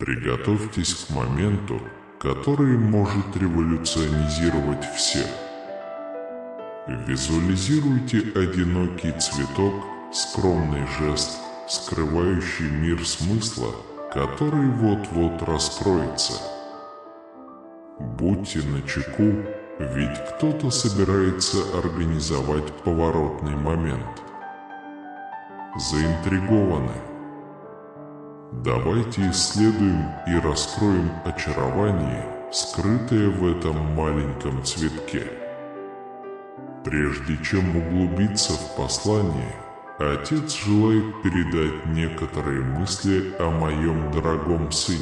Приготовьтесь к моменту, который может революционизировать всех. Визуализируйте одинокий цветок, скромный жест, скрывающий мир смысла, который вот-вот раскроется. Будьте начеку, ведь кто-то собирается организовать поворотный момент. Заинтригованы? Давайте исследуем и раскроем очарование, скрытое в этом маленьком цветке. Прежде чем углубиться в послание, Отец желает передать некоторые мысли о моем дорогом сыне.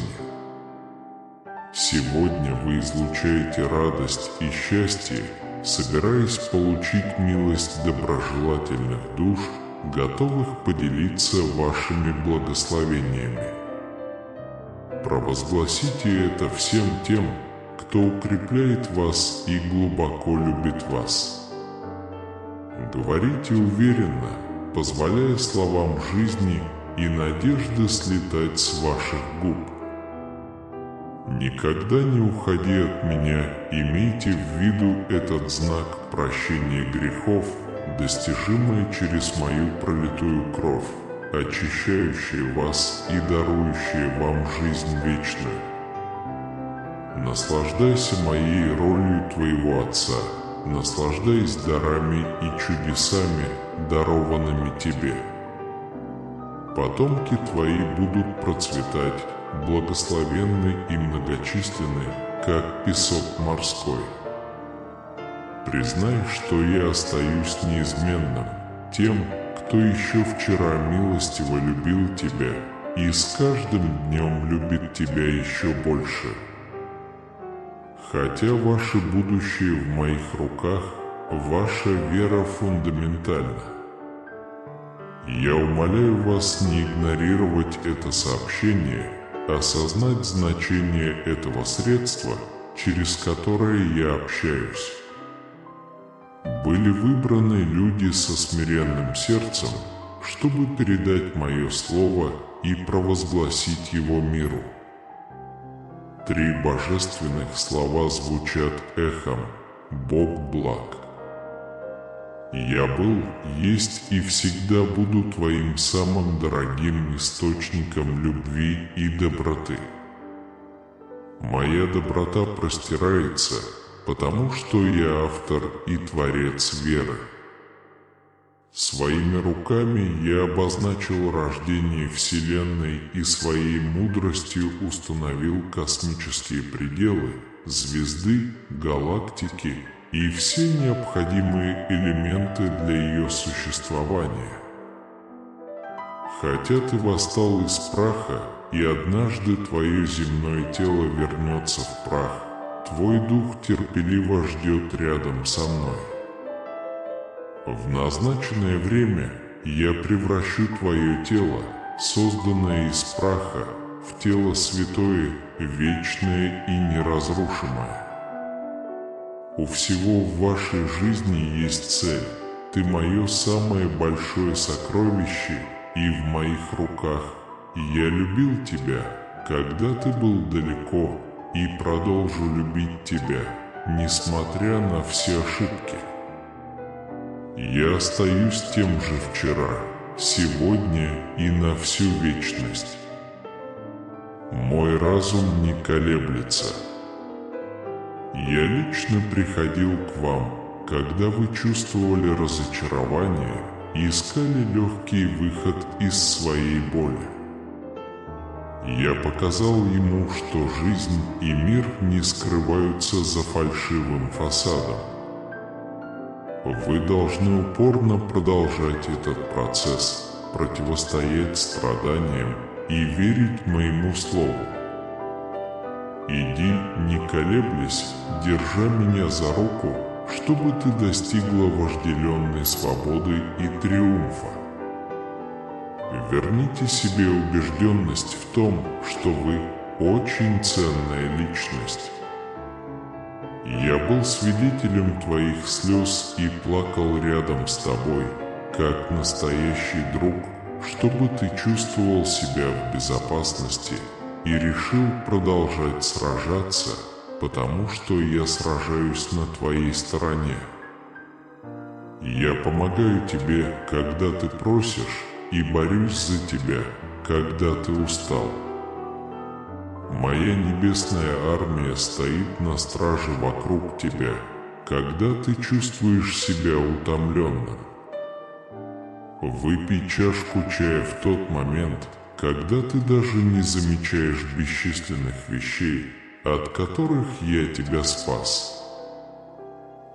Сегодня вы излучаете радость и счастье, собираясь получить милость доброжелательных душ, готовых поделиться вашими благословениями. Провозгласите это всем тем, кто укрепляет вас и глубоко любит вас. Говорите уверенно, позволяя словам жизни и надежды слетать с ваших губ. Никогда не уходи от меня, имейте в виду этот знак прощения грехов, достижимый через мою пролитую кровь, очищающая вас и дарующая вам жизнь вечную. Наслаждайся моей ролью твоего Отца, наслаждаясь дарами и чудесами, дарованными тебе. Потомки твои будут процветать, благословенны и многочисленны, как песок морской. Признай, что я остаюсь неизменным, тем, кто еще вчера милостиво любил тебя и с каждым днем любит тебя еще больше. Хотя ваше будущее в моих руках, ваша вера фундаментальна. Я умоляю вас не игнорировать это сообщение, осознать значение этого средства, через которое я общаюсь. Были выбраны люди со смиренным сердцем, чтобы передать мое слово и провозгласить его миру. 3 божественных слова звучат эхом: Бог благ. Я был, есть и всегда буду твоим самым дорогим источником любви и доброты. Моя доброта простирается, потому что я автор и творец веры. Своими руками я обозначил рождение Вселенной и своей мудростью установил космические пределы, звезды, галактики и все необходимые элементы для ее существования. Хотя ты восстал из праха, и однажды твое земное тело вернется в прах, твой дух терпеливо ждет рядом со мной. В назначенное время я превращу твое тело, созданное из праха, в тело святое, вечное и неразрушимое. У всего в вашей жизни есть цель. Ты мое самое большое сокровище, и в моих руках. Я любил тебя, когда ты был далеко, и продолжу любить тебя, несмотря на все ошибки. Я остаюсь тем же вчера, сегодня и на всю вечность. Мой разум не колеблется. Я лично приходил к вам, когда вы чувствовали разочарование и искали легкий выход из своей боли. Я показал ему, что жизнь и мир не скрываются за фальшивым фасадом. Вы должны упорно продолжать этот процесс, противостоять страданиям и верить моему слову. Иди, не колеблясь, держа меня за руку, чтобы ты достигла вожделенной свободы и триумфа. Верните себе убежденность в том, что вы очень ценная личность. Я был свидетелем твоих слез и плакал рядом с тобой, как настоящий друг, чтобы ты чувствовал себя в безопасности и решил продолжать сражаться, потому что я сражаюсь на твоей стороне. Я помогаю тебе, когда ты просишь, и борюсь за тебя, когда ты устал. Моя небесная армия стоит на страже вокруг тебя, когда ты чувствуешь себя утомленным. Выпей чашку чая в тот момент, когда ты даже не замечаешь бесчисленных вещей, от которых я тебя спас.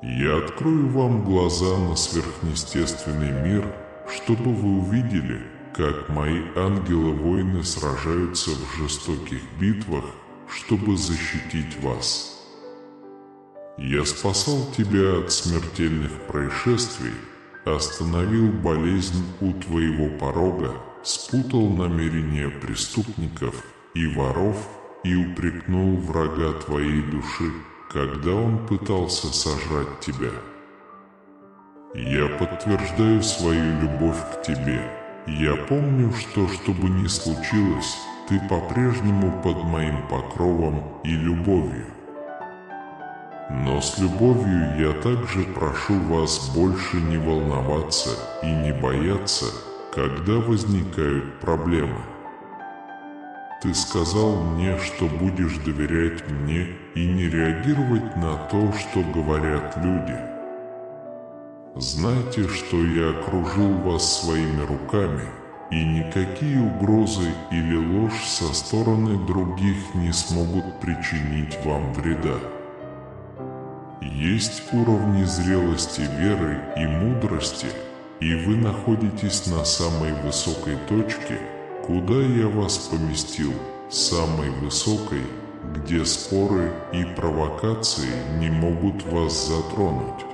Я открою вам глаза на сверхъестественный мир, чтобы вы увидели, как мои ангелы-воины сражаются в жестоких битвах, чтобы защитить вас. Я спасал тебя от смертельных происшествий, остановил болезнь у твоего порога, спутал намерения преступников и воров и упрекнул врага твоей души, когда он пытался сожрать тебя. Я подтверждаю свою любовь к тебе. Я помню, что бы ни случилось, ты по-прежнему под моим покровом и любовью. Но с любовью я также прошу вас больше не волноваться и не бояться, когда возникают проблемы. Ты сказал мне, что будешь доверять мне и не реагировать на то, что говорят люди. Знайте, что я окружил вас своими руками, и никакие угрозы или ложь со стороны других не смогут причинить вам вреда. Есть уровни зрелости веры и мудрости, и вы находитесь на самой высокой точке, куда я вас поместил, самой высокой, где споры и провокации не могут вас затронуть.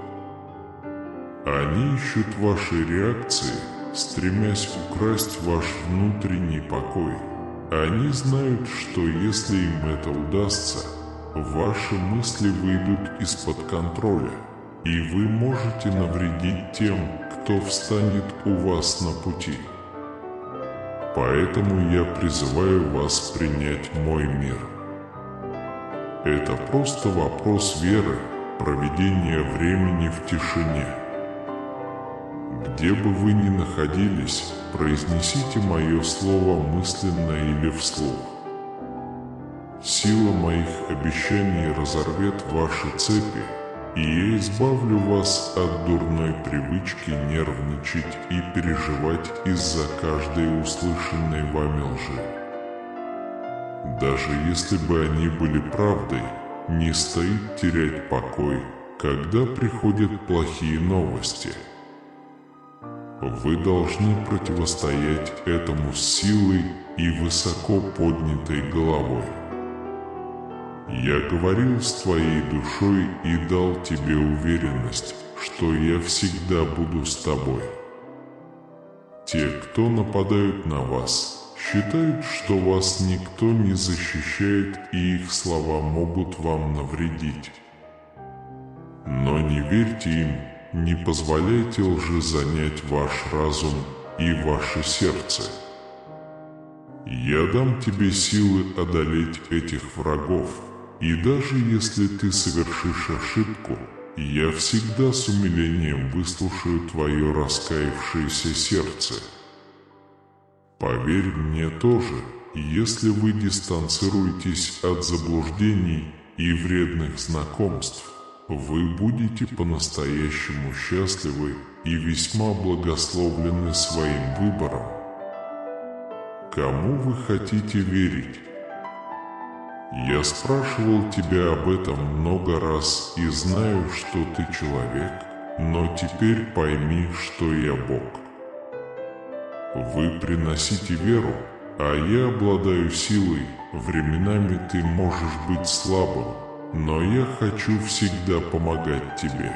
Они ищут ваши реакции, стремясь украсть ваш внутренний покой. Они знают, что если им это удастся, ваши мысли выйдут из-под контроля, и вы можете навредить тем, кто встанет у вас на пути. Поэтому я призываю вас принять мой мир. Это просто вопрос веры, проведения времени в тишине. Где бы вы ни находились, произнесите мое слово мысленно или вслух. Сила моих обещаний разорвет ваши цепи, и я избавлю вас от дурной привычки нервничать и переживать из-за каждой услышанной вами лжи. Даже если бы они были правдой, не стоит терять покой, когда приходят плохие новости. Вы должны противостоять этому с силой и высоко поднятой головой. Я говорил с твоей душой и дал тебе уверенность, что я всегда буду с тобой. Те, кто нападают на вас, считают, что вас никто не защищает и их слова могут вам навредить. Но не верьте им, не позволяйте лжи занять ваш разум и ваше сердце. Я дам тебе силы одолеть этих врагов, и даже если ты совершишь ошибку, я всегда с умилением выслушаю твое раскаявшееся сердце. Поверь мне тоже, если вы дистанцируетесь от заблуждений и вредных знакомств, вы будете по-настоящему счастливы и весьма благословленны своим выбором. Кому вы хотите верить? Я спрашивал тебя об этом много раз и знаю, что ты человек, но теперь пойми, что я Бог. Вы приносите веру, а я обладаю силой. Временами ты можешь быть слабым, но я хочу всегда помогать тебе.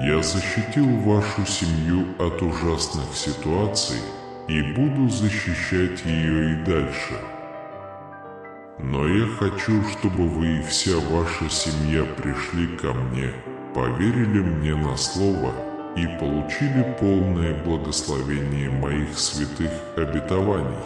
Я защитил вашу семью от ужасных ситуаций и буду защищать ее и дальше. Но я хочу, чтобы вы и вся ваша семья пришли ко мне, поверили мне на слово и получили полное благословение моих святых обетований.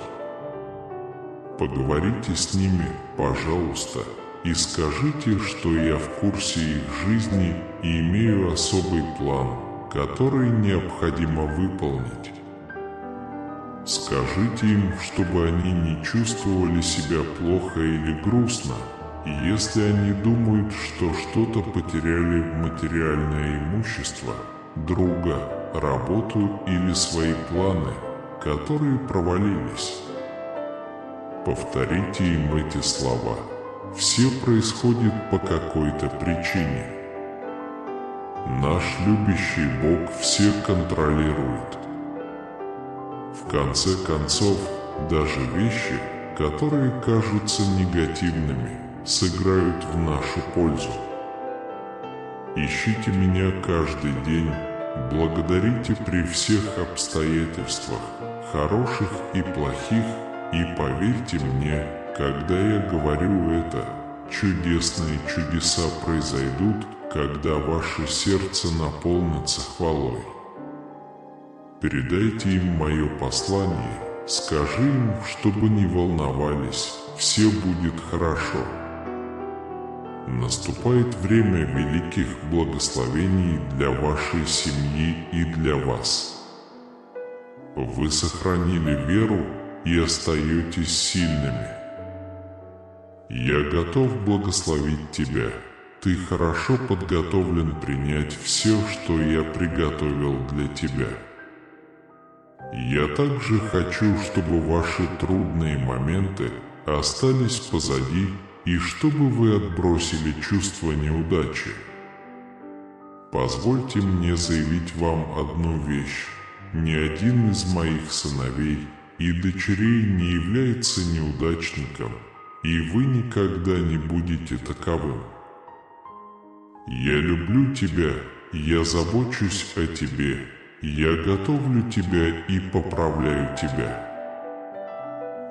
Поговорите с ними, пожалуйста, и скажите, что я в курсе их жизни и имею особый план, который необходимо выполнить. Скажите им, чтобы они не чувствовали себя плохо или грустно, и если они думают, что что-то потеряли в материальное имущество, друга, работу или свои планы, которые провалились. Повторите им эти слова. Все происходит по какой-то причине. Наш любящий Бог все контролирует. В конце концов, даже вещи, которые кажутся негативными, сыграют в нашу пользу. Ищите меня каждый день, благодарите при всех обстоятельствах, хороших и плохих, и поверьте мне, когда я говорю это, чудесные чудеса произойдут, когда ваше сердце наполнится хвалой. Передайте им мое послание, скажи им, чтобы не волновались, все будет хорошо. Наступает время великих благословений для вашей семьи и для вас. Вы сохранили веру и остаетесь сильными. Я готов благословить тебя. Ты хорошо подготовлен принять все, что я приготовил для тебя. Я также хочу, чтобы ваши трудные моменты остались позади и чтобы вы отбросили чувство неудачи. Позвольте мне заявить вам одну вещь. Ни один из моих сыновей и дочерей не является неудачником, и вы никогда не будете таковым. Я люблю тебя, я забочусь о тебе, я готовлю тебя и поправляю тебя.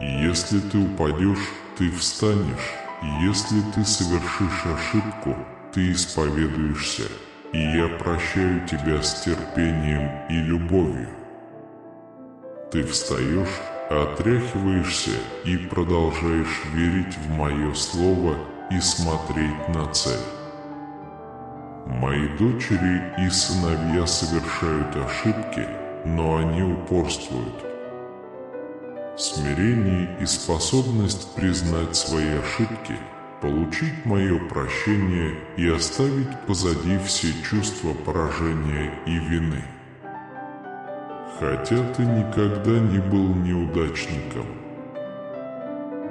Если ты упадешь, ты встанешь, если ты совершишь ошибку, ты исповедуешься, и я прощаю тебя с терпением и любовью. Ты встаешь, отряхиваешься и продолжаешь верить в мое слово и смотреть на цель. Мои дочери и сыновья совершают ошибки, но они упорствуют. Смирение и способность признать свои ошибки, получить мое прощение и оставить позади все чувства поражения и вины. Хотя ты никогда не был неудачником.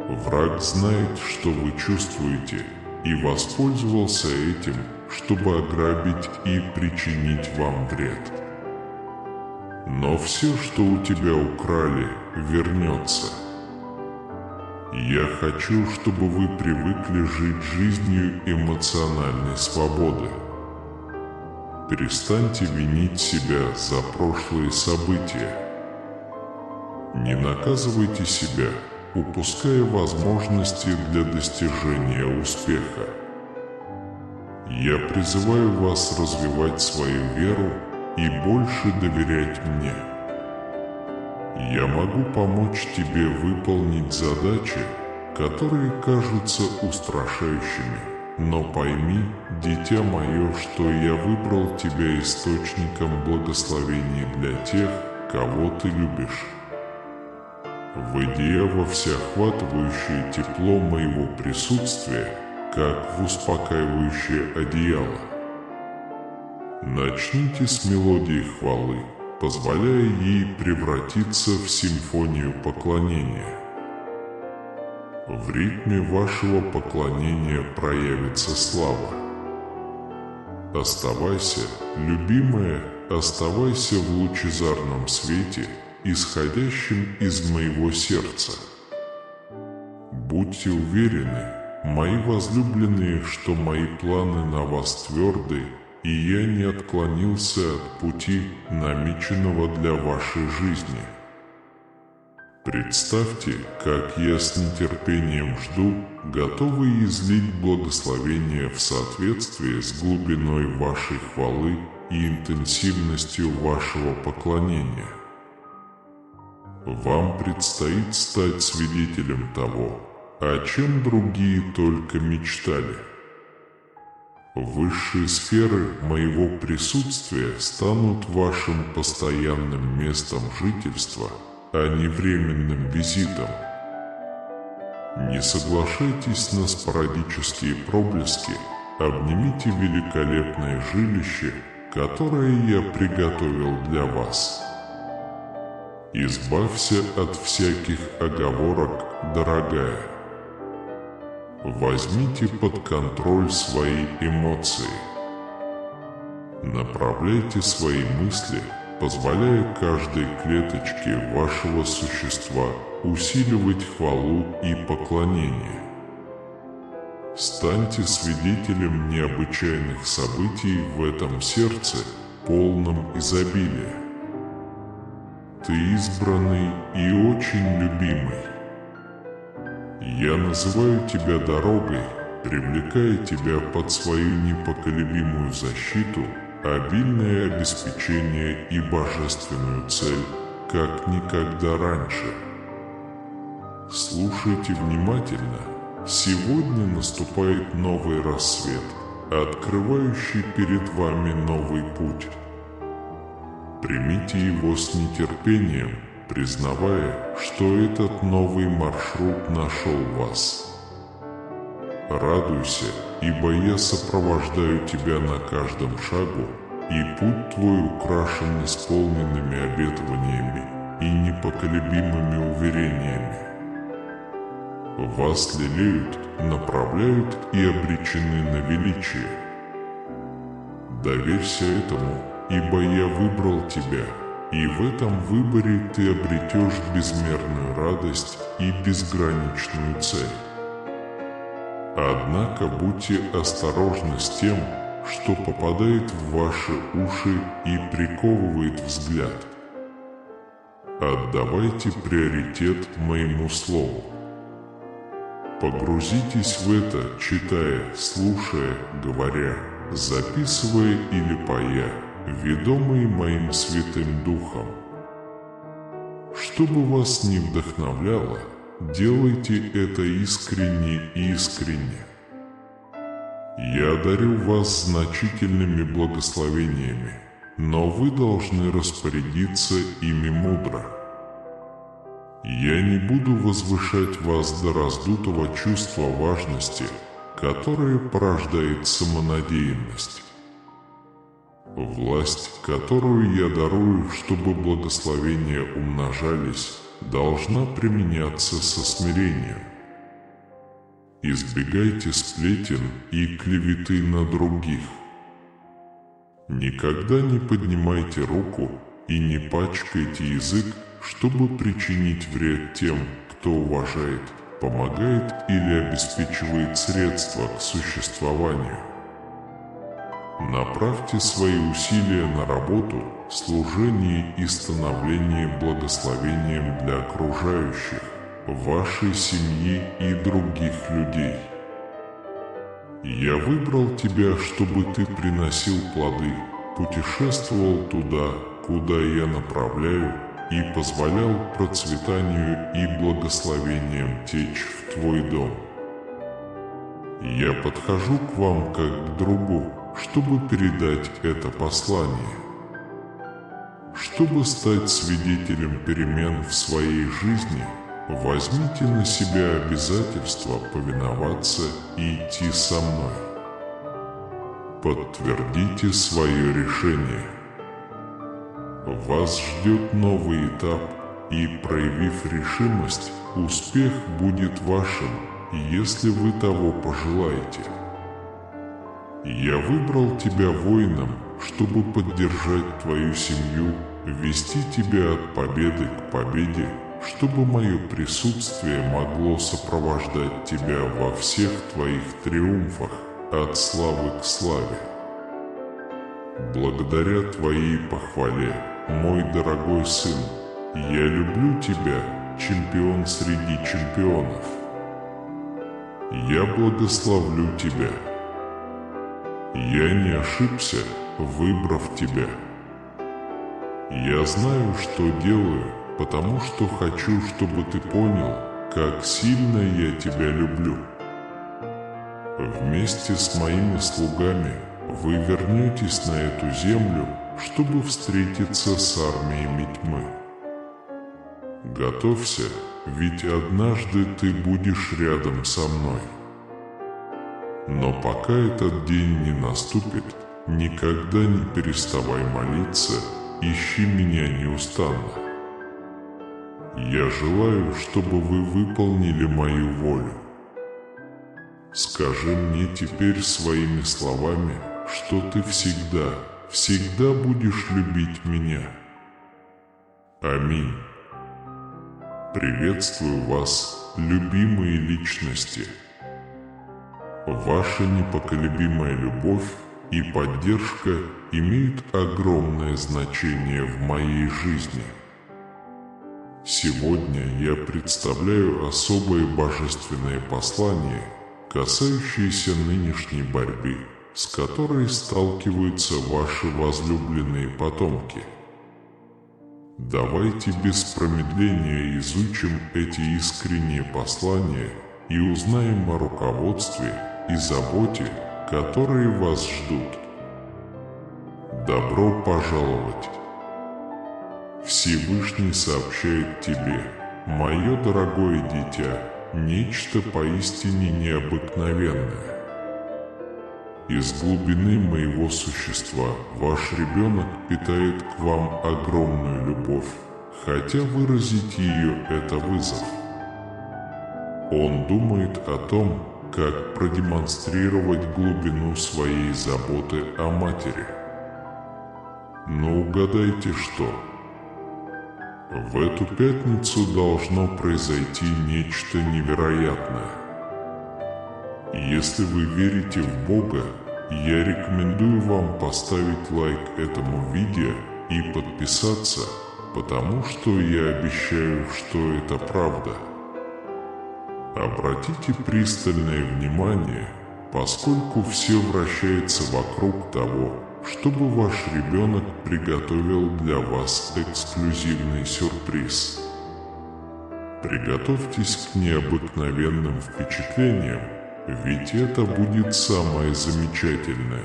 Враг знает, что вы чувствуете, и воспользовался этим, чтобы ограбить и причинить вам вред. Но все, что у тебя украли, вернется. Я хочу, чтобы вы привыкли жить жизнью эмоциональной свободы. Перестаньте винить себя за прошлые события. Не наказывайте себя, упуская возможности для достижения успеха. Я призываю вас развивать свою веру и больше доверять мне. Я могу помочь тебе выполнить задачи, которые кажутся устрашающими. Но пойми, дитя мое, что я выбрал тебя источником благословений для тех, кого ты любишь. Войдя во всеохватывающее тепло моего присутствия, как в успокаивающее одеяло. Начните с мелодии хвалы, позволяя ей превратиться в симфонию поклонения. В ритме вашего поклонения проявится слава. Оставайся, любимая, оставайся в лучезарном свете, исходящем из моего сердца. Будьте уверены, мои возлюбленные, что мои планы на вас тверды, и я не отклонился от пути, намеченного для вашей жизни. Представьте, как я с нетерпением жду, готовый излить благословение в соответствии с глубиной вашей хвалы и интенсивностью вашего поклонения. Вам предстоит стать свидетелем того, о чем другие только мечтали. Высшие сферы моего присутствия станут вашим постоянным местом жительства, а не временным визитом. Не соглашайтесь на спорадические проблески, обнимите великолепное жилище, которое я приготовил для вас. Избавься от всяких оговорок, дорогая. Возьмите под контроль свои эмоции. Направляйте свои мысли, позволяя каждой клеточке вашего существа усиливать хвалу и поклонение. Станьте свидетелем необычайных событий в этом сердце, полном изобилия. Ты избранный и очень любимый. Я называю тебя дорогой, привлекая тебя под свою непоколебимую защиту, обильное обеспечение и божественную цель, как никогда раньше. Слушайте внимательно. Сегодня наступает новый рассвет, открывающий перед вами новый путь. Примите его с нетерпением, признавая, что этот новый маршрут нашел вас. Радуйся, ибо я сопровождаю тебя на каждом шагу, и путь твой украшен исполненными обетованиями и непоколебимыми уверениями. Вас лелеют, направляют и обречены на величие. Доверься этому, ибо я выбрал тебя, и в этом выборе ты обретешь безмерную радость и безграничную цель. Однако будьте осторожны с тем, что попадает в ваши уши и приковывает взгляд. Отдавайте приоритет моему слову. Погрузитесь в это, читая, слушая, говоря, записывая или поя, ведомые моим Святым Духом. Что бы вас ни вдохновляло, делайте это искренне и искренне. Я одарю вас значительными благословениями, но вы должны распорядиться ими мудро. Я не буду возвышать вас до раздутого чувства важности, которое порождает самонадеянность. Власть, которую я дарую, чтобы благословения умножались, должна применяться со смирением. Избегайте сплетен и клеветы на других. Никогда не поднимайте руку и не пачкайте язык, чтобы причинить вред тем, кто уважает, помогает или обеспечивает средства к существованию. Направьте свои усилия на работу, служение и становление благословением для окружающих, вашей семьи и других людей. Я выбрал тебя, чтобы ты приносил плоды, путешествовал туда, куда я направляю, и позволял процветанию и благословениям течь в твой дом. Я подхожу к вам как к другу, чтобы передать это послание. Чтобы стать свидетелем перемен в своей жизни, возьмите на себя обязательство повиноваться и идти со мной. Подтвердите свое решение. Вас ждет новый этап, и, проявив решимость, успех будет вашим, если вы того пожелаете. Я выбрал тебя воином, чтобы поддержать твою семью, вести тебя от победы к победе, чтобы мое присутствие могло сопровождать тебя во всех твоих триумфах, от славы к славе. Благодаря твоей похвале, мой дорогой сын, я люблю тебя, чемпион среди чемпионов. Я благословлю тебя. Я не ошибся, выбрав тебя. Я знаю, что делаю, потому что хочу, чтобы ты понял, как сильно я тебя люблю. Вместе с моими слугами вы вернетесь на эту землю, чтобы встретиться с армиями тьмы. Готовься, ведь однажды ты будешь рядом со мной. Но пока этот день не наступит, никогда не переставай молиться, ищи меня неустанно. Я желаю, чтобы вы выполнили мою волю. Скажи мне теперь своими словами, что ты всегда будешь любить меня. Аминь. Приветствую вас, любимые личности. Ваша непоколебимая любовь и поддержка имеют огромное значение в моей жизни. Сегодня я представляю особое божественное послание, касающееся нынешней борьбы, с которой сталкиваются ваши возлюбленные потомки. Давайте без промедления изучим эти искренние послания и узнаем о руководстве и заботе, которые вас ждут. Добро пожаловать! Всевышний сообщает тебе, мое дорогое дитя, нечто поистине необыкновенное. Из глубины моего существа ваш ребенок питает к вам огромную любовь, хотя выразить ее – это вызов. Он думает о том, как продемонстрировать глубину своей заботы о матери. Но угадайте что? В эту пятницу должно произойти нечто невероятное. Если вы верите в Бога, я рекомендую вам поставить лайк этому видео и подписаться, потому что я обещаю, что это правда. Обратите пристальное внимание, поскольку все вращается вокруг того, чтобы ваш ребенок приготовил для вас эксклюзивный сюрприз. Приготовьтесь к необыкновенным впечатлениям, ведь это будет самое замечательное.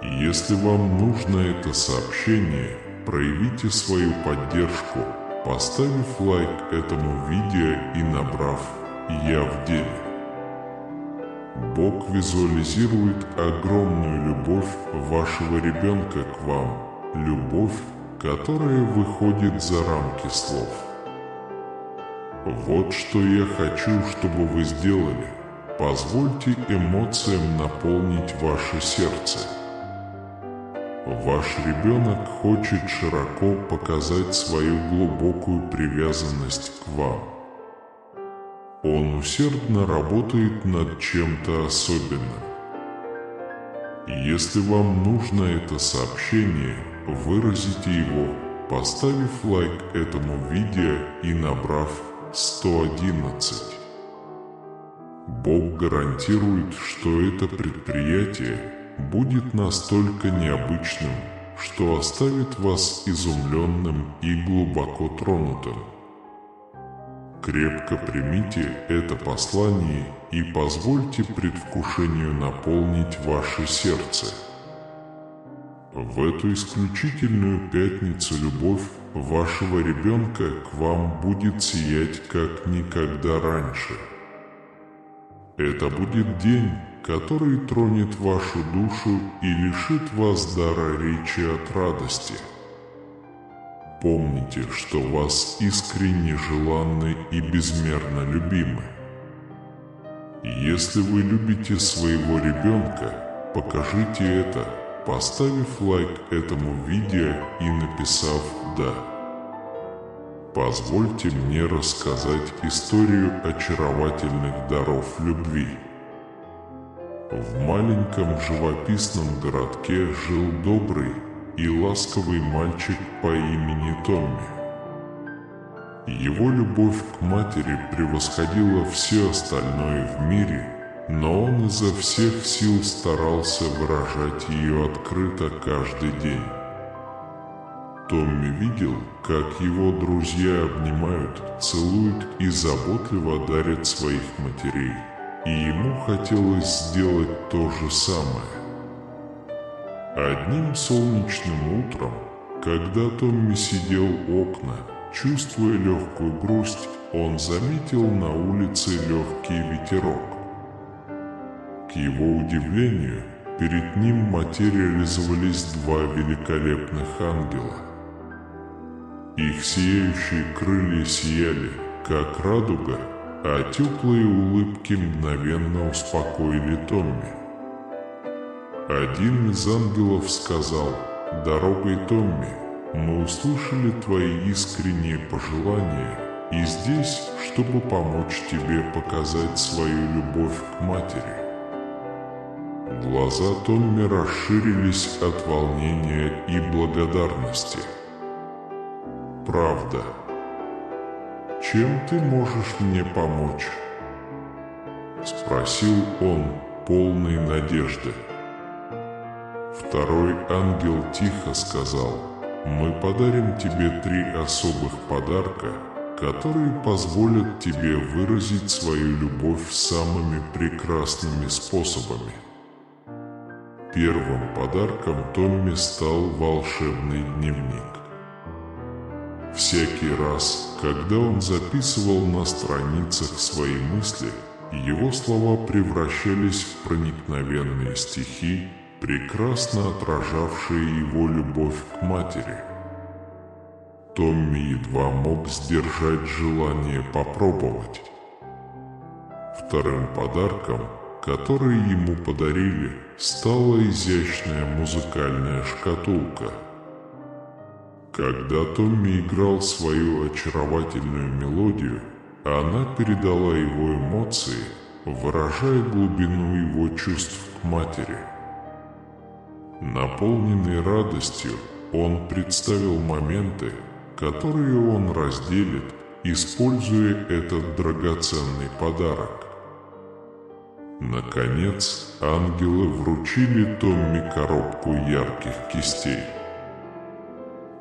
Если вам нужно это сообщение, проявите свою поддержку, поставив лайк этому видео и набрав «Я в деле». Бог визуализирует огромную любовь вашего ребенка к вам, любовь, которая выходит за рамки слов. Вот что я хочу, чтобы вы сделали. Позвольте эмоциям наполнить ваше сердце. Ваш ребенок хочет широко показать свою глубокую привязанность к вам. Он усердно работает над чем-то особенным. Если вам нужно это сообщение, выразите его, поставив лайк этому видео и набрав 111. Бог гарантирует, что это предприятие будет настолько необычным, что оставит вас изумленным и глубоко тронутым. Крепко примите это послание и позвольте предвкушению наполнить ваше сердце. В эту исключительную пятницу любовь вашего ребенка к вам будет сиять как никогда раньше. Это будет день, который тронет вашу душу и лишит вас дара речи от радости. Помните, что вас искренне желанны и безмерно любимы. Если вы любите своего ребенка, покажите это, поставив лайк этому видео и написав «Да». Позвольте мне рассказать историю очаровательных даров любви. В маленьком живописном городке жил добрый и ласковый мальчик по имени Томми. Его любовь к матери превосходила все остальное в мире, но он изо всех сил старался выражать ее открыто каждый день. Томми видел, как его друзья обнимают, целуют и заботливо дарят своих матерей, и ему хотелось сделать то же самое. Одним солнечным утром, когда Томми сидел у окна, чувствуя легкую грусть, он заметил на улице легкий ветерок. К его удивлению, перед ним материализовались два великолепных ангела. Их сияющие крылья сияли, как радуга, а теплые улыбки мгновенно успокоили Томми. Один из ангелов сказал: «Дорогой, Томми, мы услышали твои искренние пожелания и здесь, чтобы помочь тебе показать свою любовь к матери». Глаза Томми расширились от волнения и благодарности. «Правда. Чем ты можешь мне помочь?» — спросил он, полный надежды. Второй ангел тихо сказал: «Мы подарим тебе 3 особых подарка, которые позволят тебе выразить свою любовь самыми прекрасными способами». Первым подарком Томми стал волшебный дневник. Всякий раз, когда он записывал на страницах свои мысли, его слова превращались в проникновенные стихи, прекрасно отражавшие его любовь к матери. Томми едва мог сдержать желание попробовать. Вторым подарком, который ему подарили, стала изящная музыкальная шкатулка. Когда Томми играл свою очаровательную мелодию, она передала его эмоции, выражая глубину его чувств к матери. Наполненный радостью, он представил моменты, которые он разделит, используя этот драгоценный подарок. Наконец, ангелы вручили Томми коробку ярких кистей.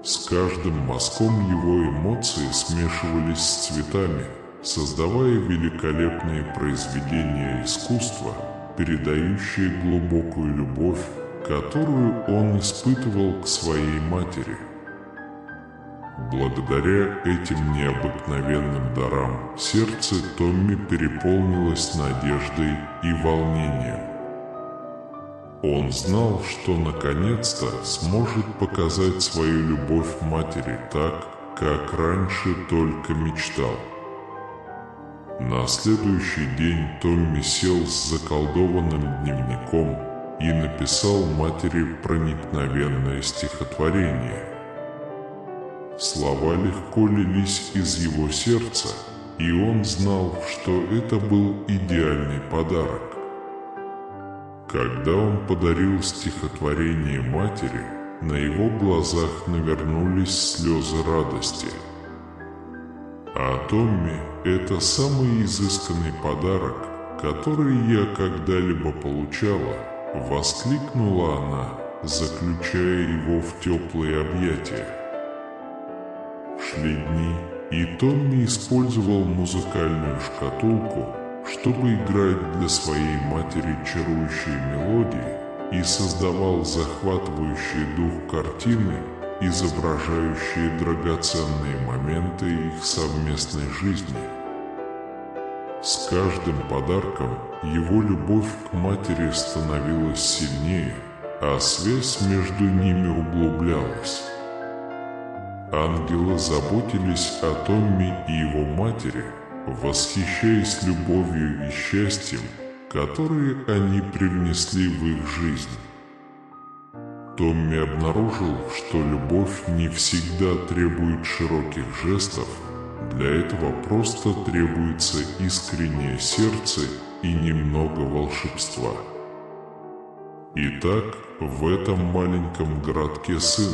С каждым мазком его эмоции смешивались с цветами, создавая великолепные произведения искусства, передающие глубокую любовь, которую он испытывал к своей матери. Благодаря этим необыкновенным дарам сердце Томми переполнилось надеждой и волнением. Он знал, что наконец-то сможет показать свою любовь матери так, как раньше только мечтал. На следующий день Томми сел с заколдованным дневником и написал матери проникновенное стихотворение. Слова легко лились из его сердца, и он знал, что это был идеальный подарок. Когда он подарил стихотворение матери, на его глазах навернулись слезы радости. «А Томми — это самый изысканный подарок, который я когда-либо получала», — воскликнула она, заключая его в теплые объятия. Шли дни, и Томми использовал музыкальную шкатулку, чтобы играть для своей матери чарующие мелодии, и создавал захватывающий дух картины, изображающие драгоценные моменты их совместной жизни. С каждым подарком его любовь к матери становилась сильнее, а связь между ними углублялась. Ангелы заботились о Томми и его матери, восхищаясь любовью и счастьем, которые они привнесли в их жизнь. Томми обнаружил, что любовь не всегда требует широких жестов, для этого просто требуется искреннее сердце и немного волшебства. Итак, в этом маленьком городке сын,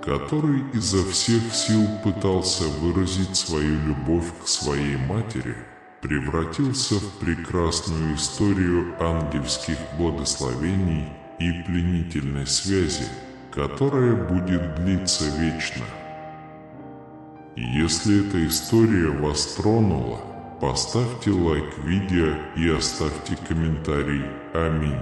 который изо всех сил пытался выразить свою любовь к своей матери, превратился в прекрасную историю ангельских благословений и пленительной связи, которая будет длиться вечно. Если эта история вас тронула, поставьте лайк видео и оставьте комментарий. Аминь.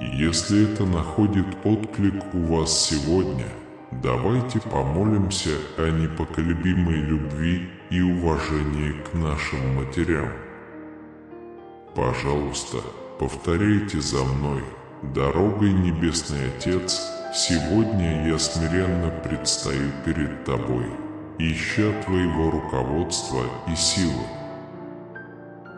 Если это находит отклик у вас сегодня, давайте помолимся о непоколебимой любви и уважении к нашим матерям. Пожалуйста, повторяйте за мной. Дорогой, Небесный Отец, сегодня я смиренно предстаю перед Тобой, ища Твоего руководства и силы.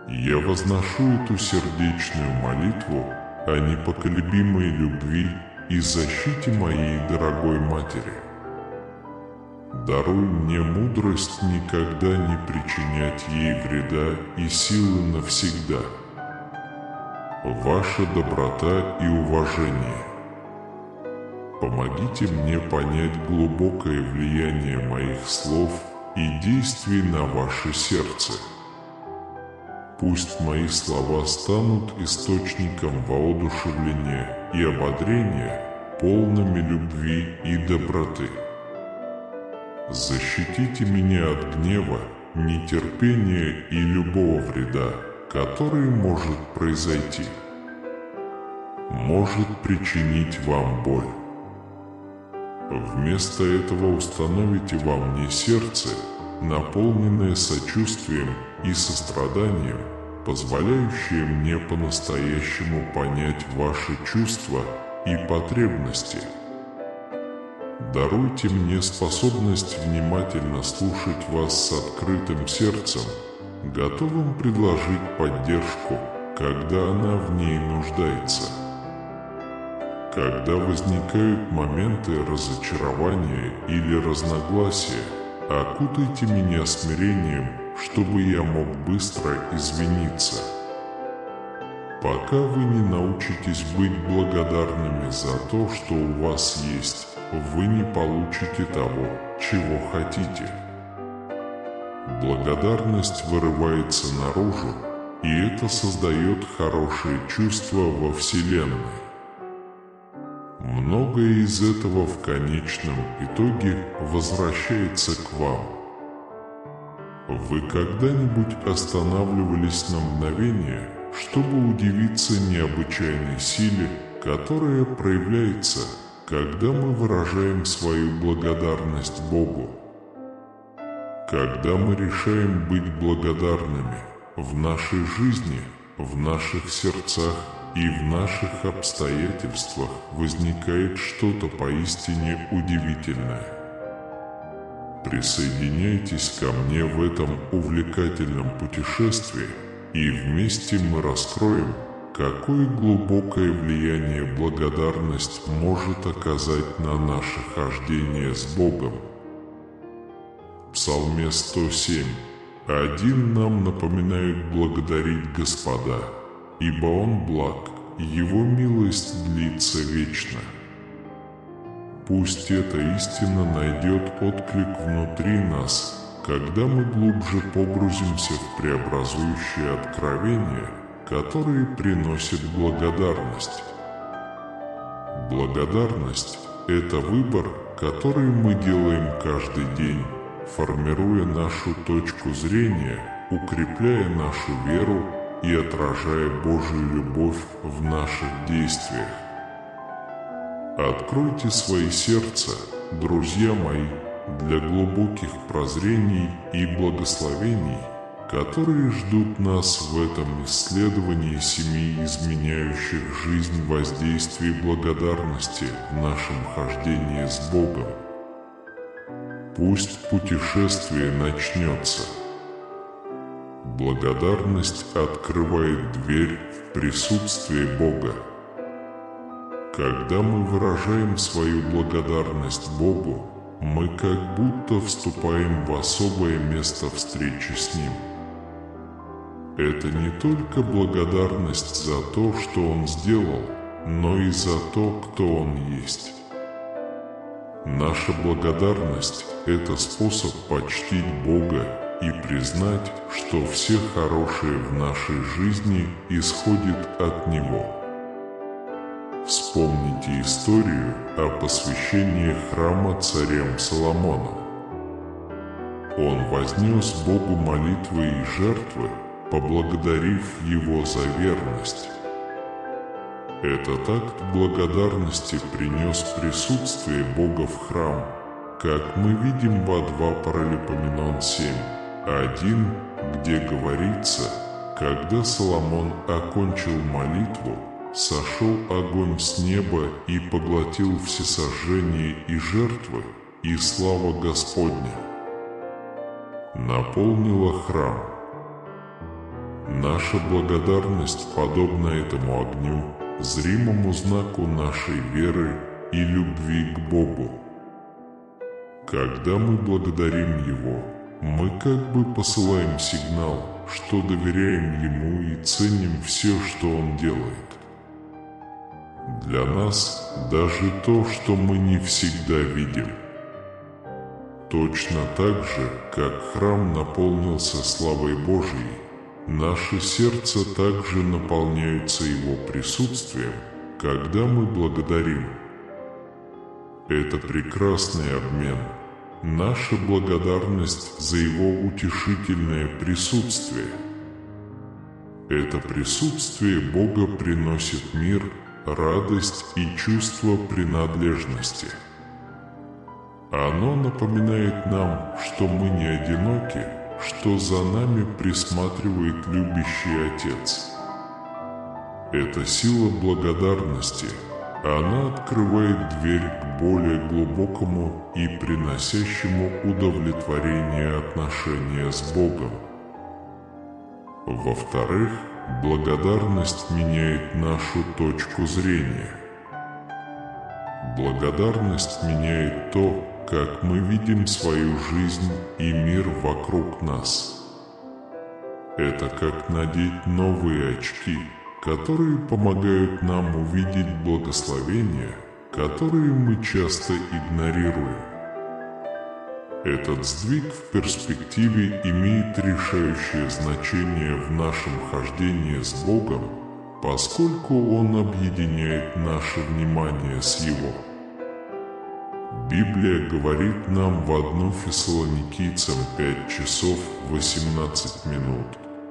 Я возношу эту сердечную молитву о непоколебимой любви и защите моей дорогой матери. Даруй мне мудрость никогда не причинять ей вреда и силы навсегда. Ваша доброта и уважение. Помогите мне понять глубокое влияние моих слов и действий на ваше сердце. Пусть мои слова станут источником воодушевления и ободрения, полными любви и доброты. Защитите меня от гнева, нетерпения и любого вреда, который может произойти, может причинить вам боль. Вместо этого установите во мне сердце, наполненное сочувствием и состраданием, позволяющее мне по-настоящему понять ваши чувства и потребности. Даруйте мне способность внимательно слушать вас с открытым сердцем, готовым предложить поддержку, когда она в ней нуждается. Когда возникают моменты разочарования или разногласия, окутайте меня смирением, чтобы я мог быстро извиниться. Пока вы не научитесь быть благодарными за то, что у вас есть, вы не получите того, чего хотите. Благодарность вырывается наружу, и это создает хорошее чувство во Вселенной. Многое из этого в конечном итоге возвращается к вам. Вы когда-нибудь останавливались на мгновение, чтобы удивиться необычайной силе, которая проявляется, когда мы выражаем свою благодарность Богу? Когда мы решаем быть благодарными в нашей жизни, в наших сердцах и в наших обстоятельствах возникает что-то поистине удивительное. Присоединяйтесь ко мне в этом увлекательном путешествии, и вместе мы раскроем, какое глубокое влияние благодарность может оказать на наше хождение с Богом. В Псалме 107 «Один нам напоминает благодарить Господа, ибо Он благ, Его милость длится вечно». Пусть эта истина найдет отклик внутри нас, когда мы глубже погрузимся в преобразующие откровения, которые приносят благодарность. Благодарность – это выбор, который мы делаем каждый день, формируя нашу точку зрения, укрепляя нашу веру и отражая Божью любовь в наших действиях. Откройте свои сердца, друзья мои, для глубоких прозрений и благословений, которые ждут нас в этом исследовании 7 изменяющих жизнь воздействий благодарности в нашем хождении с Богом. Пусть путешествие начнется. Благодарность открывает дверь в присутствие Бога. Когда мы выражаем свою благодарность Богу, мы как будто вступаем в особое место встречи с Ним. Это не только благодарность за то, что Он сделал, но и за то, кто Он есть. Наша благодарность – это способ почтить Бога и признать, что все хорошее в нашей жизни исходит от Него. Вспомните историю о посвящении храма царем Соломоном. Он вознес Богу молитвы и жертвы, поблагодарив Его за верность. Этот акт благодарности принес присутствие Бога в храм, как мы видим во 2 Паралипоменон 7:1, где говорится: «Когда Соломон окончил молитву, сошел огонь с неба и поглотил всесожжения и жертвы, и слава Господня наполнила храм». Наша благодарность подобна этому огню, зримому знаку нашей веры и любви к Богу. Когда мы благодарим Его, мы как бы посылаем сигнал, что доверяем Ему и ценим все, что Он делает. Для нас даже то, что мы не всегда видим. Точно так же, как храм наполнился славой Божьей, наши сердца также наполняются Его присутствием, когда мы благодарим. Это прекрасный обмен. Наша благодарность за Его утешительное присутствие. Это присутствие Бога приносит мир, радость и чувство принадлежности. Оно напоминает нам, что мы не одиноки, что за нами присматривает любящий Отец. Это сила благодарности. Она открывает дверь к более глубокому и приносящему удовлетворение отношения с Богом. Во-вторых, благодарность меняет нашу точку зрения. Благодарность меняет то, как мы видим свою жизнь и мир вокруг нас. Это как надеть новые очки, которые помогают нам увидеть благословения, которые мы часто игнорируем. Этот сдвиг в перспективе имеет решающее значение в нашем хождении с Богом, поскольку Он объединяет наше внимание с Его. Библия говорит нам в 1 Фессалоникийцам 5:18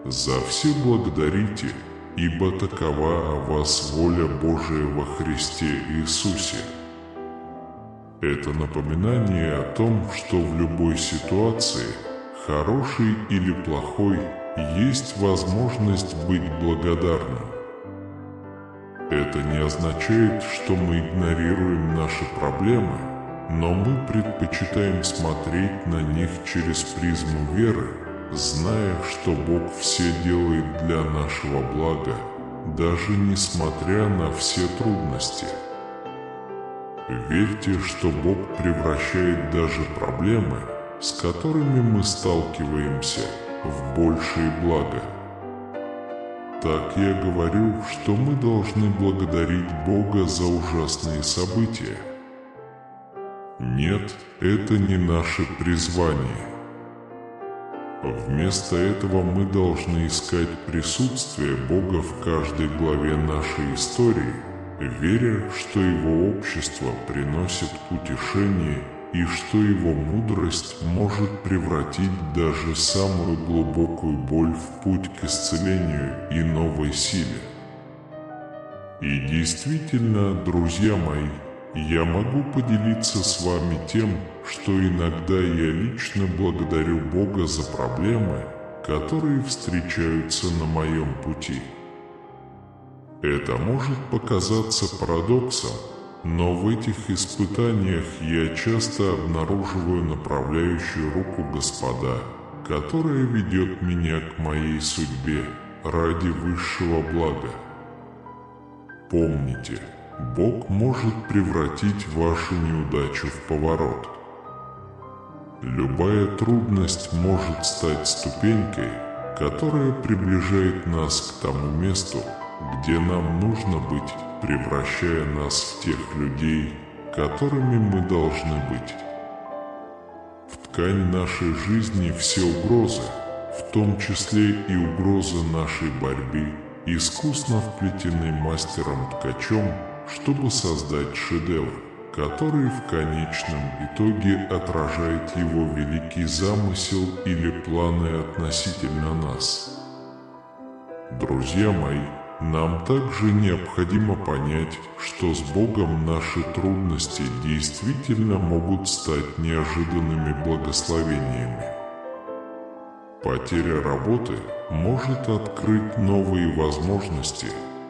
«За все благодарите, ибо такова о вас воля Божия во Христе Иисусе». Это напоминание о том, что в любой ситуации, хорошей или плохой, есть возможность быть благодарным. Это не означает, что мы игнорируем наши проблемы, но мы предпочитаем смотреть на них через призму веры, зная, что Бог все делает для нашего блага, даже несмотря на все трудности. Верьте, что Бог превращает даже проблемы, с которыми мы сталкиваемся, в большее благо. Так я говорю, что мы должны благодарить Бога за ужасные события. Нет, это не наше призвание. Вместо этого мы должны искать присутствие Бога в каждой главе нашей истории, веря, что Его общество приносит утешение и что Его мудрость может превратить даже самую глубокую боль в путь к исцелению и новой силе. И действительно, друзья мои, я могу поделиться с вами тем, что иногда я лично благодарю Бога за проблемы, которые встречаются на моем пути. Это может показаться парадоксом, но в этих испытаниях я часто обнаруживаю направляющую руку Господа, которая ведет меня к моей судьбе ради высшего блага. Помните, Бог может превратить вашу неудачу в поворот. Любая трудность может стать ступенькой, которая приближает нас к тому месту, где нам нужно быть, превращая нас в тех людей, которыми мы должны быть. В ткань нашей жизни все угрозы, в том числе и угрозы нашей борьбы, искусно вплетены мастером-ткачом, чтобы создать шедевр, который в конечном итоге отражает его великий замысел или планы относительно нас. Друзья мои, нам также необходимо понять, что с Богом наши трудности действительно могут стать неожиданными благословениями. Потеря работы может открыть новые возможности,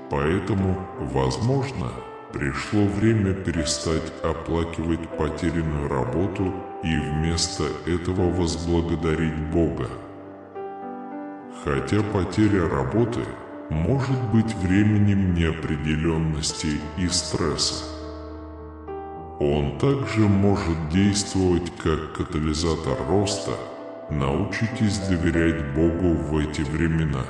поэтому, возможно, пришло время перестать оплакивать потерянную работу и вместо этого возблагодарить Бога. Хотя потеря работы может быть временем неопределенности и стресса, он также может действовать как катализатор роста. Научитесь доверять Богу в эти времена.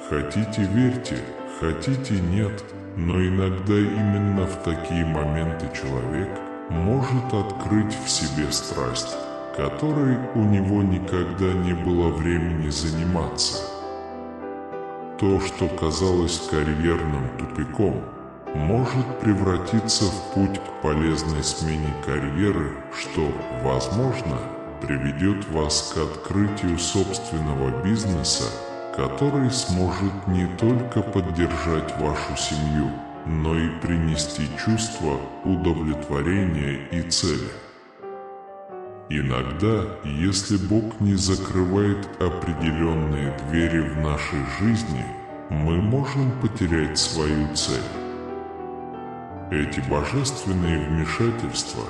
Хотите — верьте, хотите — нет, но иногда именно в такие моменты человек может открыть в себе страсть, которой у него никогда не было времени заниматься. То, что казалось карьерным тупиком, может превратиться в путь к полезной смене карьеры, что, возможно, приведет вас к открытию собственного бизнеса, который сможет не только поддержать вашу семью, но и принести чувство удовлетворения и цели. Иногда, если Бог не закрывает определенные двери в нашей жизни, мы можем потерять свою цель. Эти божественные вмешательства,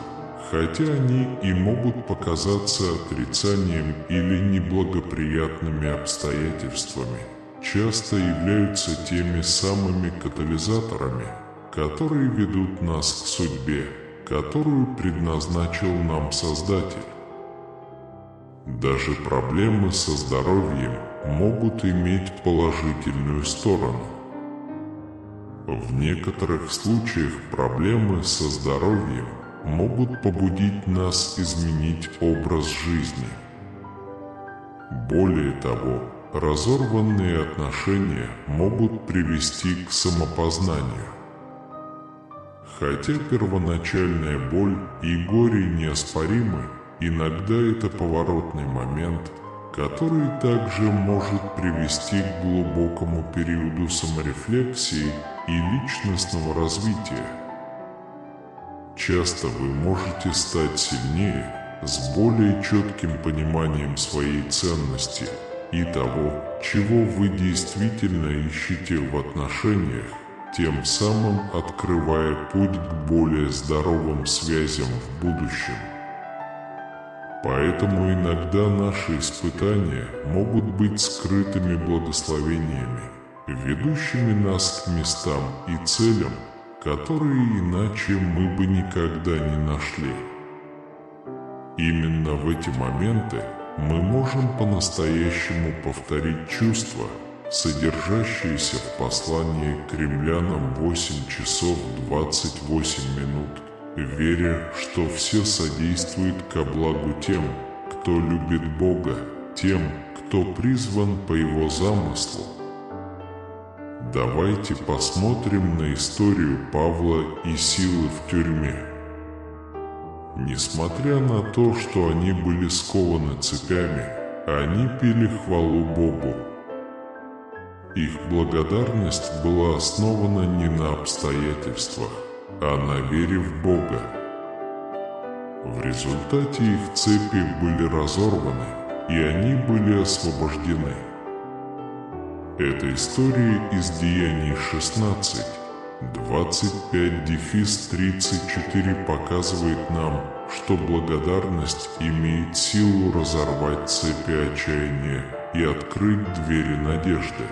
хотя они и могут показаться отрицанием или неблагоприятными обстоятельствами, часто являются теми самыми катализаторами, которые ведут нас к судьбе, которую предназначил нам Создатель. Даже проблемы со здоровьем могут иметь положительную сторону. В некоторых случаях проблемы со здоровьем могут побудить нас изменить образ жизни. Более того, разорванные отношения могут привести к самопознанию. Хотя первоначальная боль и горе неоспоримы, иногда это поворотный момент, который также может привести к глубокому периоду саморефлексии и личностного развития. Часто вы можете стать сильнее, с более четким пониманием своей ценности и того, чего вы действительно ищете в отношениях, тем самым открывая путь к более здоровым связям в будущем. Поэтому иногда наши испытания могут быть скрытыми благословениями, ведущими нас к местам и целям, которые иначе мы бы никогда не нашли. Именно в эти моменты мы можем по-настоящему повторить чувства, содержащиеся в послании к Римлянам 8 часов 28 минут, веря, что все содействует ко благу тем, кто любит Бога, тем, кто призван по Его замыслу. Давайте посмотрим на историю Павла и Силы в тюрьме. Несмотря на то, что они были скованы цепями, они пели хвалу Богу. Их благодарность была основана не на обстоятельствах, а на вере в Бога. В результате их цепи были разорваны, и они были освобождены. Эта история из Деяний 16, 25-34 показывает нам, что благодарность имеет силу разорвать цепи отчаяния и открыть двери надежды.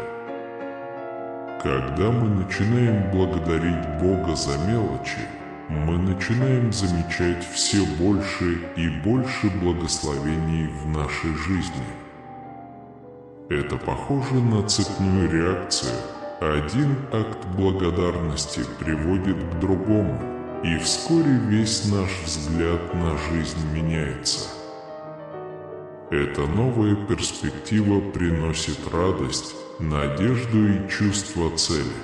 Когда мы начинаем благодарить Бога за мелочи, мы начинаем замечать все больше и больше благословений в нашей жизни. Это похоже на цепную реакцию. Один акт благодарности приводит к другому, и вскоре весь наш взгляд на жизнь меняется. Эта новая перспектива приносит радость, надежду и чувство цели.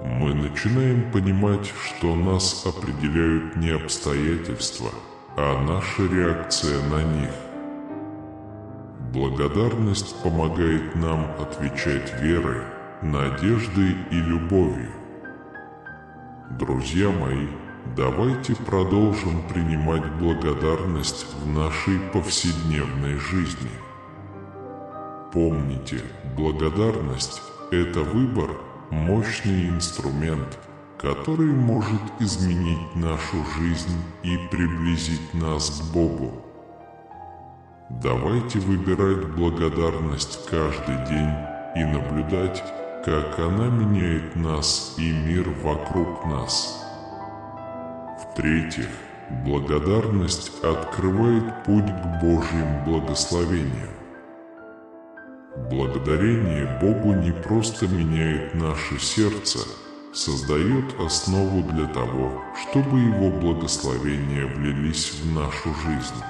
мы начинаем понимать, что нас определяют не обстоятельства, а наша реакция на них. Благодарность помогает нам отвечать верой, надеждой и любовью. Друзья мои, давайте продолжим принимать благодарность в нашей повседневной жизни. Помните, благодарность – это выбор, мощный инструмент, который может изменить нашу жизнь и приблизить нас к Богу. Давайте выбирать благодарность каждый день и наблюдать, как она меняет нас и мир вокруг нас. В-третьих, благодарность открывает путь к Божьим благословениям. Благодарение Богу не просто меняет наше сердце, создает основу для того, чтобы Его благословения влились в нашу жизнь.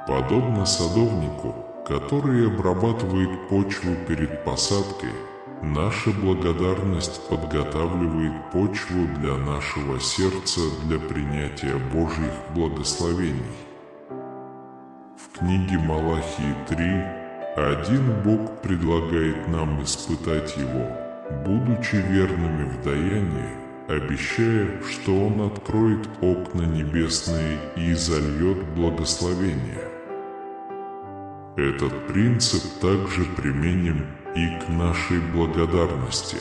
Подобно садовнику, который обрабатывает почву перед посадкой, наша благодарность подготавливает почву для нашего сердца для принятия Божьих благословений. В книге Малахии 3:1 Бог предлагает нам испытать Его, будучи верными в даянии, обещая, что Он откроет окна небесные и изольет благословение. Этот принцип также применим и к нашей благодарности.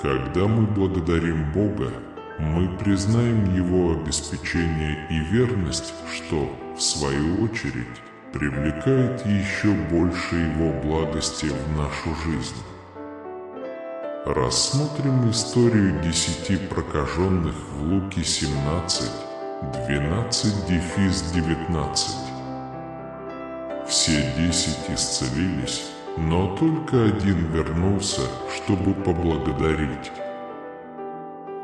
Когда мы благодарим Бога, мы признаем Его обеспечение и верность, что, в свою очередь, привлекает еще больше Его благости в нашу жизнь. Рассмотрим историю 10 прокаженных в Луки 17, 12-19. Все 10 исцелились, но только один вернулся, чтобы поблагодарить.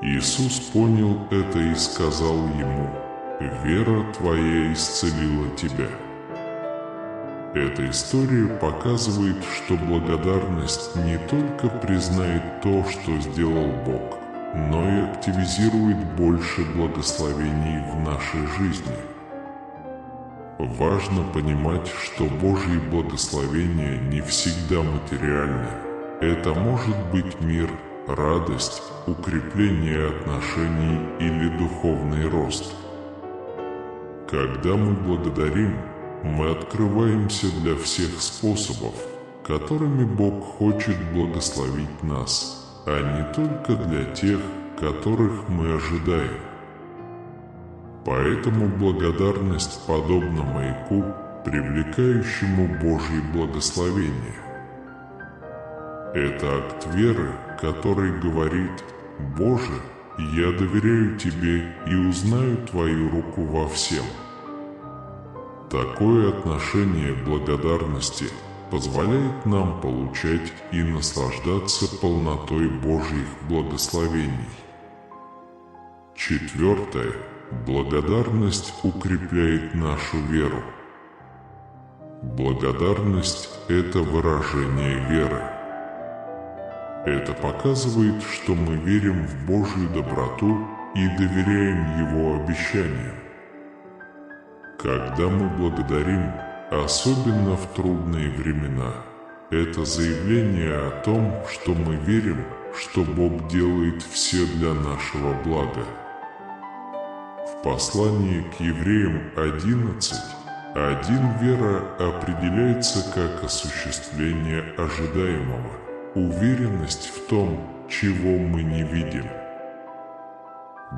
Иисус понял это и сказал ему: «Вера твоя исцелила тебя». Эта история показывает, что благодарность не только признает то, что сделал Бог, но и активизирует больше благословений в нашей жизни. Важно понимать, что Божьи благословения не всегда материальны. Это может быть мир, радость, укрепление отношений или духовный рост. Когда мы благодарим, мы открываемся для всех способов, которыми Бог хочет благословить нас, а не только для тех, которых мы ожидаем. Поэтому благодарность подобна маяку, привлекающему Божьи благословения. Это акт веры, который говорит: «Боже, я доверяю Тебе и узнаю Твою руку во всем». Такое отношение благодарности позволяет нам получать и наслаждаться полнотой Божьих благословений. Четвертое. Благодарность укрепляет нашу веру. Благодарность – это выражение веры. Это показывает, что мы верим в Божью доброту и доверяем Его обещаниям. Когда мы благодарим, особенно в трудные времена, это заявление о том, что мы верим, что Бог делает все для нашего блага. В послании к Евреям 11:1 вера определяется как осуществление ожидаемого, уверенность в том, чего мы не видим.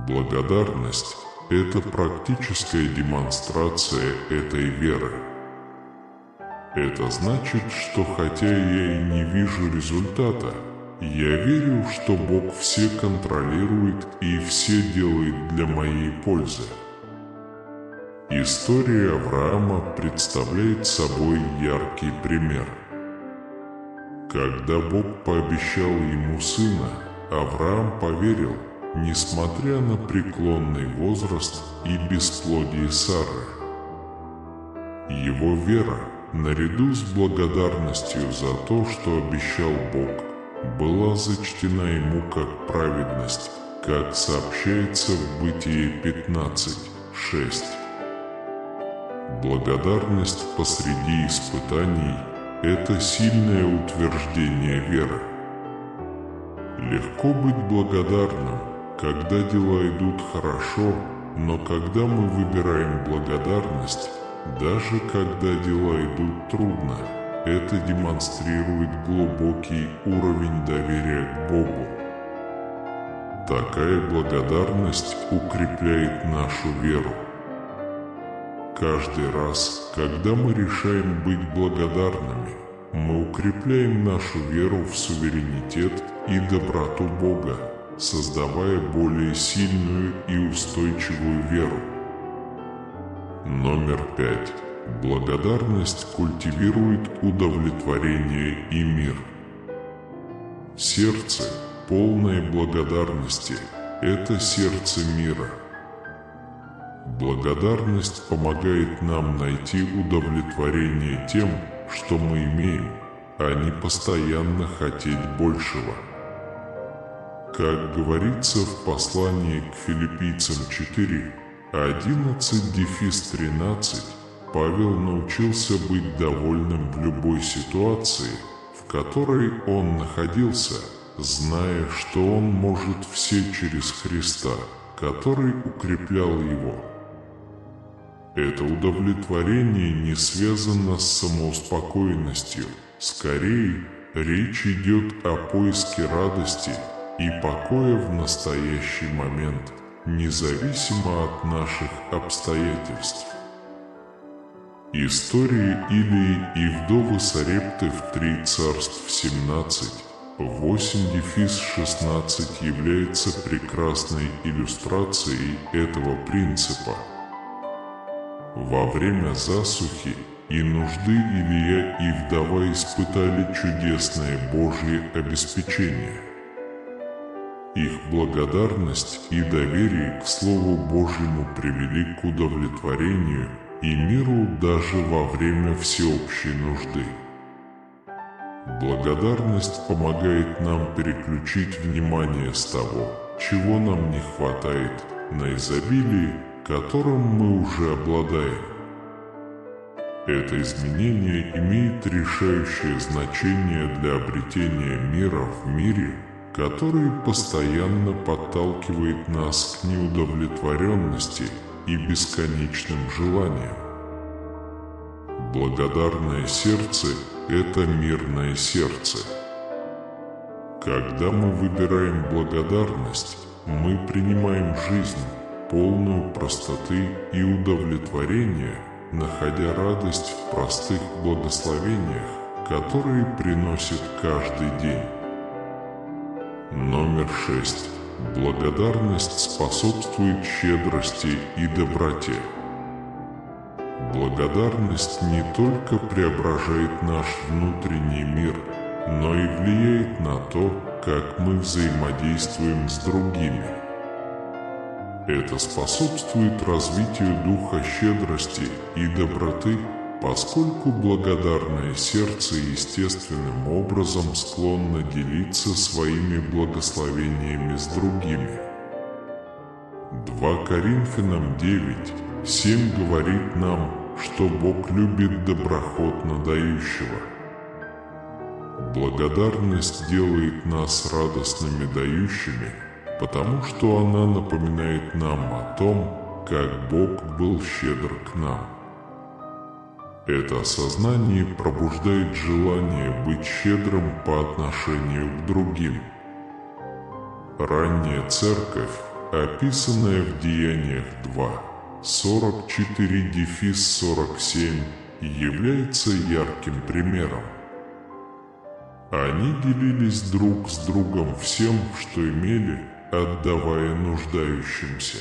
Благодарность – это практическая демонстрация этой веры. Это значит, что хотя я и не вижу результата, я верю, что Бог все контролирует и все делает для моей пользы. История Авраама представляет собой яркий пример. Когда Бог пообещал ему сына, Авраам поверил, несмотря на преклонный возраст и бесплодие Сары. Его вера, наряду с благодарностью за то, что обещал Бог, была зачтена ему как праведность, как сообщается в Бытие 15:6. Благодарность посреди испытаний – это сильное утверждение веры. Легко быть благодарным, когда дела идут хорошо, но когда мы выбираем благодарность, даже когда дела идут трудно, это демонстрирует глубокий уровень доверия к Богу. Такая благодарность укрепляет нашу веру. Каждый раз, когда мы решаем быть благодарными, мы укрепляем нашу веру в суверенитет и доброту Бога, создавая более сильную и устойчивую веру. Номер 5. Благодарность культивирует удовлетворение и мир. Сердце, полное благодарности, это сердце мира. Благодарность помогает нам найти удовлетворение тем, что мы имеем, а не постоянно хотеть большего. Как говорится в послании к Филиппийцам 4:11-13, Павел научился быть довольным в любой ситуации, в которой он находился, зная, что он может все через Христа, который укреплял его. Это удовлетворение не связано с самоуспокоенностью, скорее, речь идет о поиске радости и покоя в настоящий момент, независимо от наших обстоятельств. История Илии и вдовы Сарепты в 3 Царств 17:8-16 является прекрасной иллюстрацией этого принципа. Во время засухи и нужды Илия и вдова испытали чудесное Божье обеспечение. Их благодарность и доверие к Слову Божьему привели к удовлетворению и миру даже во время всеобщей нужды. Благодарность помогает нам переключить внимание с того, чего нам не хватает, на изобилие, которым мы уже обладаем. Это изменение имеет решающее значение для обретения мира в мире, который постоянно подталкивает нас к неудовлетворенности и бесконечным желаниям. Благодарное сердце – это мирное сердце. Когда мы выбираем благодарность, мы принимаем жизнь, полную простоты и удовлетворения, находя радость в простых благословениях, которые приносит каждый день. Номер 6. Благодарность способствует щедрости и доброте. Благодарность не только преображает наш внутренний мир, но и влияет на то, как мы взаимодействуем с другими. Это способствует развитию духа щедрости и доброты, поскольку благодарное сердце естественным образом склонно делиться своими благословениями с другими. 2 Коринфянам 9:7 говорит нам, что Бог любит доброхотно дающего. Благодарность делает нас радостными дающими, потому что она напоминает нам о том, как Бог был щедр к нам. Это осознание пробуждает желание быть щедрым по отношению к другим. Ранняя церковь, описанная в Деяниях 2:44-47, является ярким примером. Они делились друг с другом всем, что имели, отдавая нуждающимся.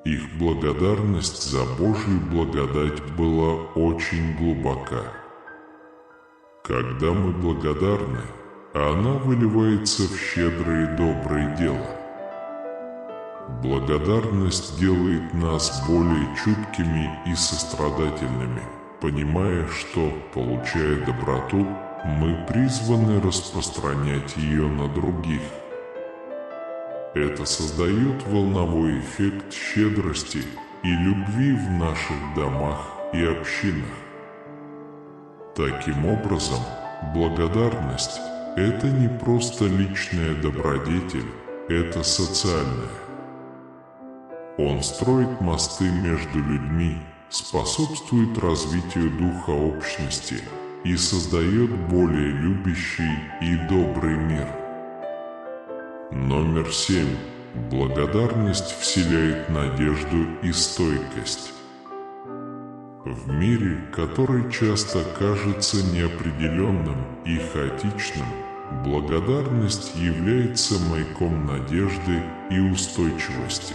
Их благодарность за Божью благодать была очень глубока. Когда мы благодарны, она выливается в щедрое и доброе дело. Благодарность делает нас более чуткими и сострадательными, понимая, что, получая доброту, мы призваны распространять ее на других. Это создает волновой эффект щедрости и любви в наших домах и общинах. Таким образом, благодарность – это не просто личная добродетель, это социальная. Он строит мосты между людьми, способствует развитию духа общности и создает более любящий и добрый мир. Номер 7. Благодарность вселяет надежду и стойкость. В мире, который часто кажется неопределенным и хаотичным, благодарность является маяком надежды и устойчивости.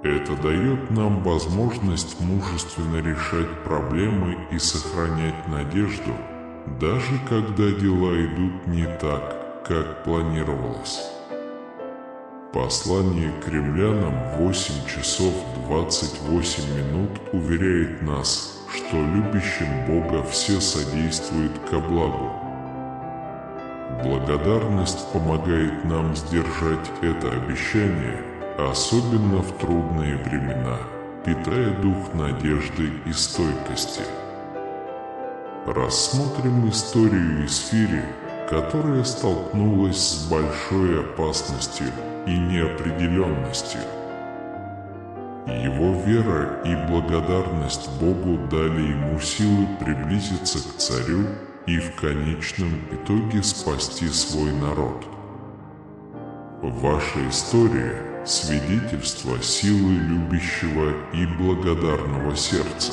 Это дает нам возможность мужественно решать проблемы и сохранять надежду, даже когда дела идут не так, как планировалось. Послание к римлянам 8 часов 28 минут уверяет нас, что любящим Бога все содействует ко благу. Благодарность помогает нам сдержать это обещание, особенно в трудные времена, питая дух надежды и стойкости. Рассмотрим историю Исфири, которая столкнулась с большой опасностью и неопределенностью. Его вера и благодарность Богу дали ему силы приблизиться к царю и в конечном итоге спасти свой народ. Ваша история – свидетельство силы любящего и благодарного сердца.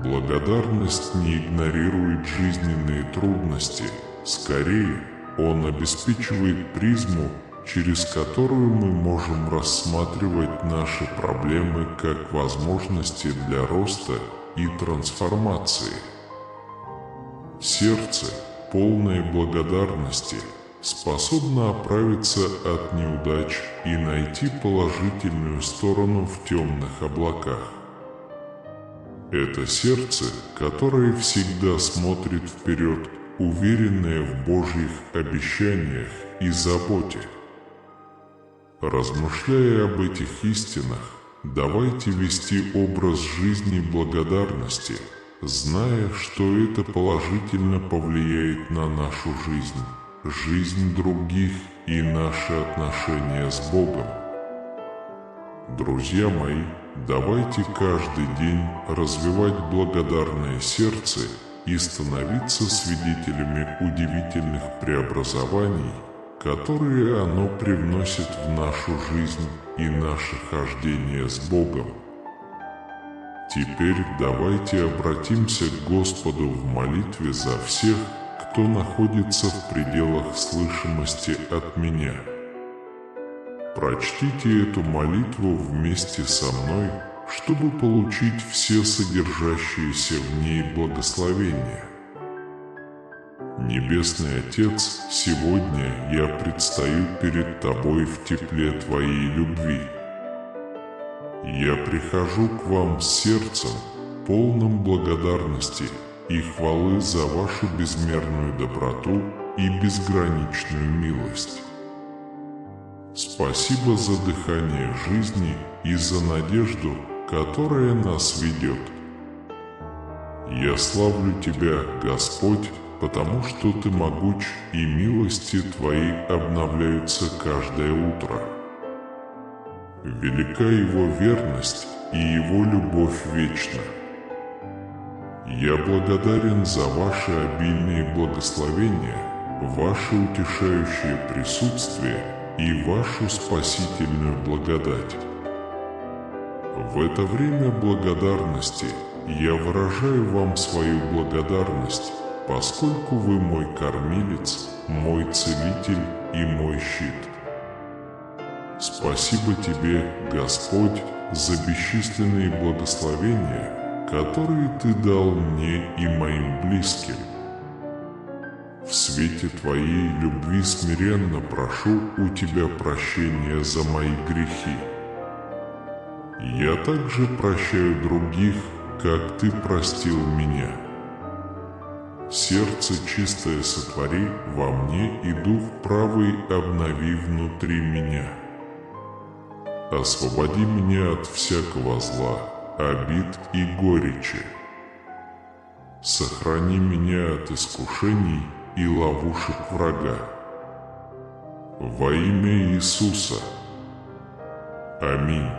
Благодарность не игнорирует жизненные трудности, скорее, он обеспечивает призму, через которую мы можем рассматривать наши проблемы как возможности для роста и трансформации. Сердце, полное благодарности, способно оправиться от неудач и найти положительную сторону в темных облаках. Это сердце, которое всегда смотрит вперед, уверенное в Божьих обещаниях и заботе. Размышляя об этих истинах, давайте вести образ жизни благодарности, зная, что это положительно повлияет на нашу жизнь, жизнь других и наши отношения с Богом. Друзья мои, давайте каждый день развивать благодарное сердце и становиться свидетелями удивительных преобразований, которые оно привносит в нашу жизнь и наше хождение с Богом. Теперь давайте обратимся к Господу в молитве за всех, кто находится в пределах слышимости от меня. Прочтите эту молитву вместе со мной, чтобы получить все содержащиеся в ней благословения. Небесный Отец, сегодня я предстаю перед Тобой в тепле Твоей любви. Я прихожу к Вам с сердцем, полным благодарности и хвалы за Вашу безмерную доброту и безграничную милость. Спасибо за дыхание жизни и за надежду, которая нас ведет. Я славлю Тебя, Господь, потому что Ты могуч, и милости Твои обновляются каждое утро. Велика Его верность, и Его любовь вечна. Я благодарен за Ваши обильные благословения, Ваше утешающее присутствие и Вашу спасительную благодать. В это время благодарности я выражаю Вам свою благодарность, поскольку Вы мой кормилец, мой целитель и мой щит. Спасибо Тебе, Господь, за бесчисленные благословения, которые Ты дал мне и моим близким. В свете Твоей любви смиренно прошу у Тебя прощения за мои грехи. Я также прощаю других, как Ты простил меня. сердце чистое сотвори во мне и дух правый обнови внутри меня. Освободи меня от всякого зла, обид и горечи. Сохрани меня от искушений и ловушек врага. Во имя Иисуса. Аминь.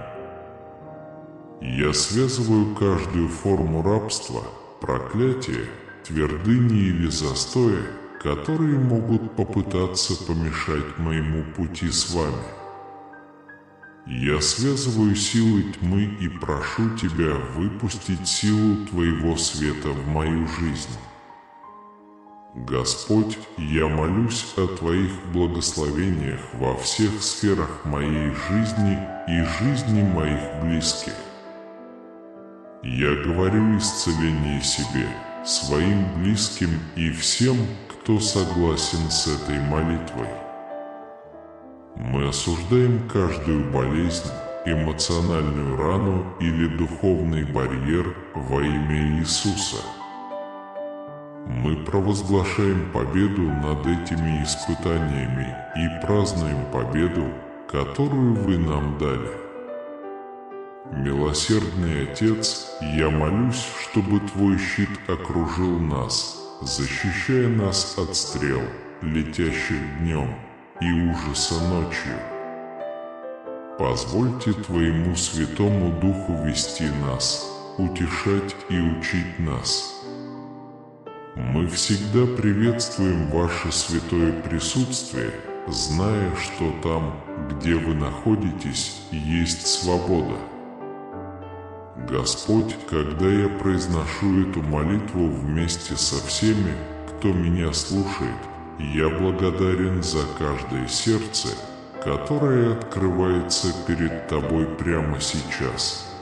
Я связываю каждую форму рабства, проклятия, твердыни или застоя, которые могут попытаться помешать моему пути с вами. Я связываю силы тьмы и прошу Тебя выпустить силу Твоего света в мою жизнь. Господь, я молюсь о Твоих благословениях во всех сферах моей жизни и жизни моих близких. Я говорю исцеление себе, своим близким и всем, кто согласен с этой молитвой. Мы осуждаем каждую болезнь, эмоциональную рану или духовный барьер во имя Иисуса. Мы провозглашаем победу над этими испытаниями и празднуем победу, которую Вы нам дали. Милосердный Отец, я молюсь, чтобы Твой щит окружил нас, защищая нас от стрел, летящих днем, и ужаса ночью. Позвольте Твоему Святому Духу вести нас, утешать и учить нас. Мы всегда приветствуем Ваше святое присутствие, зная, что там, где Вы находитесь, есть свобода. Господь, когда я произношу эту молитву вместе со всеми, кто меня слушает, я благодарен за каждое сердце, которое открывается перед Тобой прямо сейчас.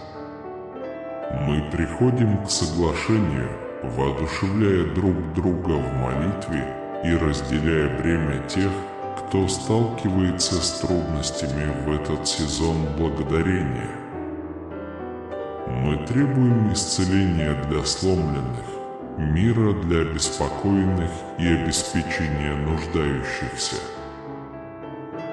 Мы приходим к соглашению, воодушевляя друг друга в молитве и разделяя бремя тех, кто сталкивается с трудностями в этот сезон благодарения. Мы требуем исцеления для сломленных, мира для обеспокоенных и обеспечения нуждающихся.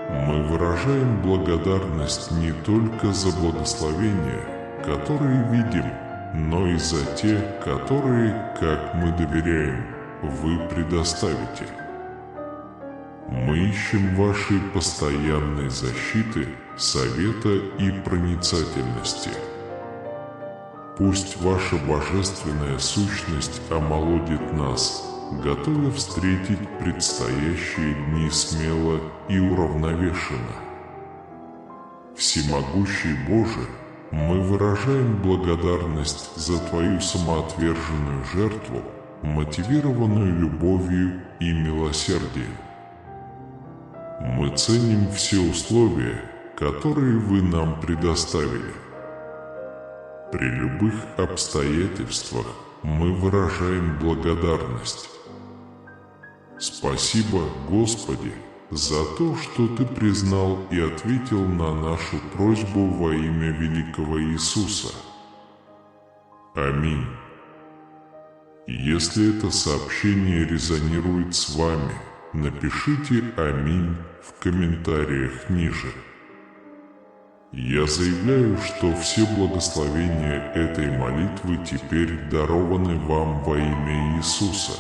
Мы выражаем благодарность не только за благословения, которые видим, но и за те, которые, как мы доверяем, Вы предоставите. Мы ищем Вашей постоянной защиты, совета и проницательности. Пусть Ваша божественная сущность омолодит нас, готовя встретить предстоящие дни смело и уравновешенно. Всемогущий Боже, мы выражаем благодарность за Твою самоотверженную жертву, мотивированную любовью и милосердием. Мы ценим все условия, которые Вы нам предоставили. При любых обстоятельствах мы выражаем благодарность. Спасибо, Господи, за то, что Ты признал и ответил на нашу просьбу во имя великого Иисуса. Аминь. Если это сообщение резонирует с вами, напишите «Аминь» в комментариях ниже. Я заявляю, что все благословения этой молитвы теперь дарованы вам во имя Иисуса.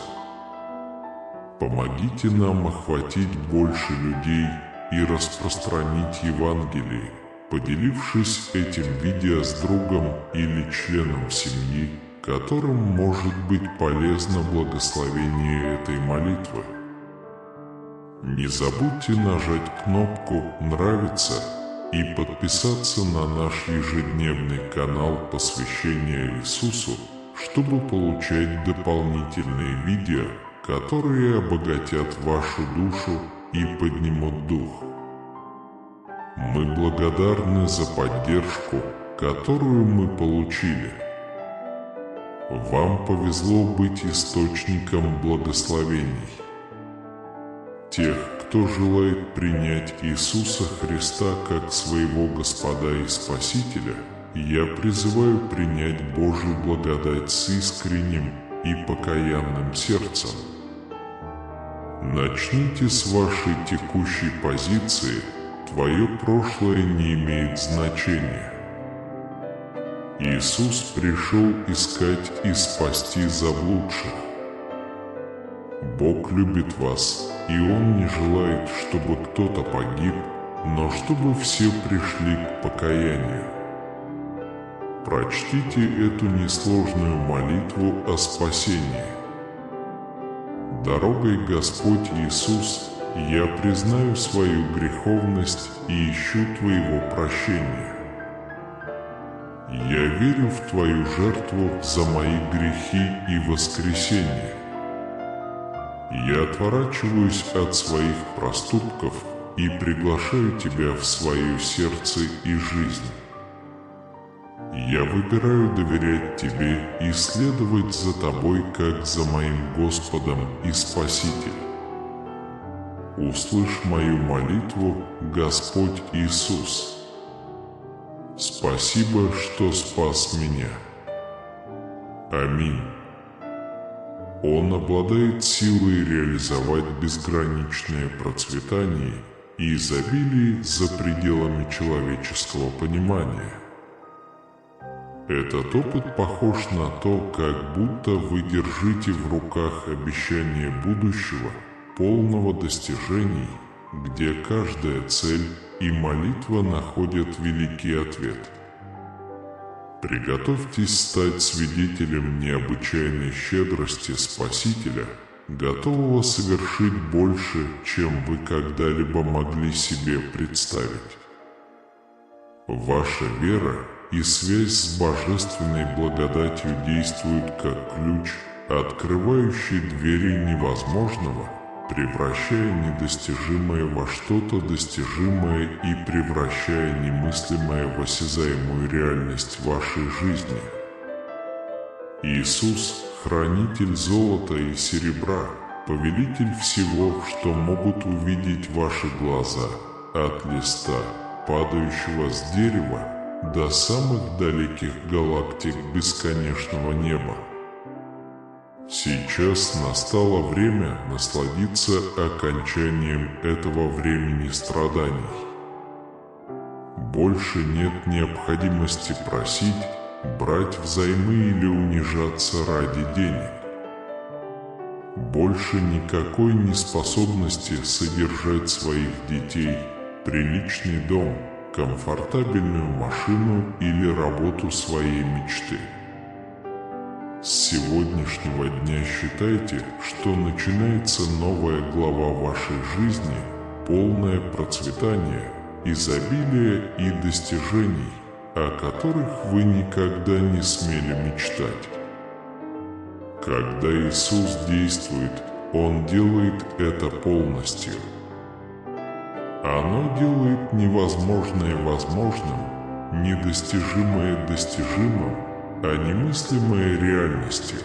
Помогите нам охватить больше людей и распространить Евангелие, поделившись этим видео с другом или членом семьи, которым может быть полезно благословение этой молитвы. Не забудьте нажать кнопку «Нравится» и подписаться на наш ежедневный канал посвящения Иисусу, чтобы получать дополнительные видео, которые обогатят вашу душу и поднимут дух. Мы благодарны за поддержку, которую мы получили. Вам повезло быть источником благословений. Тех, кто желает принять Иисуса Христа как своего Господа и Спасителя, я призываю принять Божью благодать с искренним, и покаянным сердцем. Начните с вашей текущей позиции, твое прошлое не имеет значения. Иисус пришел искать и спасти заблудших. Бог любит вас, и Он не желает, чтобы кто-то погиб, но чтобы все пришли к покаянию. Прочтите эту несложную молитву о спасении. Дорогой Господь Иисус, я признаю свою греховность и ищу Твоего прощения. Я верю в Твою жертву за мои грехи и воскресение. Я отворачиваюсь от своих проступков и приглашаю Тебя в свое сердце и жизнь. Я выбираю доверять Тебе и следовать за Тобой, как за моим Господом и Спасителем. Услышь мою молитву, Господь Иисус. Спасибо, что спас меня. Аминь. Он обладает силой реализовать безграничное процветание и изобилие за пределами человеческого понимания. Этот опыт похож на то, как будто вы держите в руках обещание будущего, полного достижений, где каждая цель и молитва находят великий ответ. Приготовьтесь стать свидетелем необычайной щедрости Спасителя, готового совершить больше, чем вы когда-либо могли себе представить. Ваша вера и связь с божественной благодатью действуют как ключ, открывающий двери невозможного, превращая недостижимое во что-то достижимое и превращая немыслимое в осязаемую реальность вашей жизни. Иисус – хранитель золота и серебра, повелитель всего, что могут увидеть ваши глаза, от листа, падающего с дерева, до самых далеких галактик бесконечного неба. Сейчас настало время насладиться окончанием этого времени страданий. Больше нет необходимости просить, брать взаймы или унижаться ради денег. Больше никакой неспособности содержать своих детей, приличный дом, комфортабельную машину или работу своей мечты. С сегодняшнего дня считайте, что начинается новая глава вашей жизни, полное процветание, изобилие и достижений, о которых вы никогда не смели мечтать. Когда Иисус действует, Он делает это полностью. Оно делает невозможное возможным, недостижимое достижимым, а немыслимое реальностью.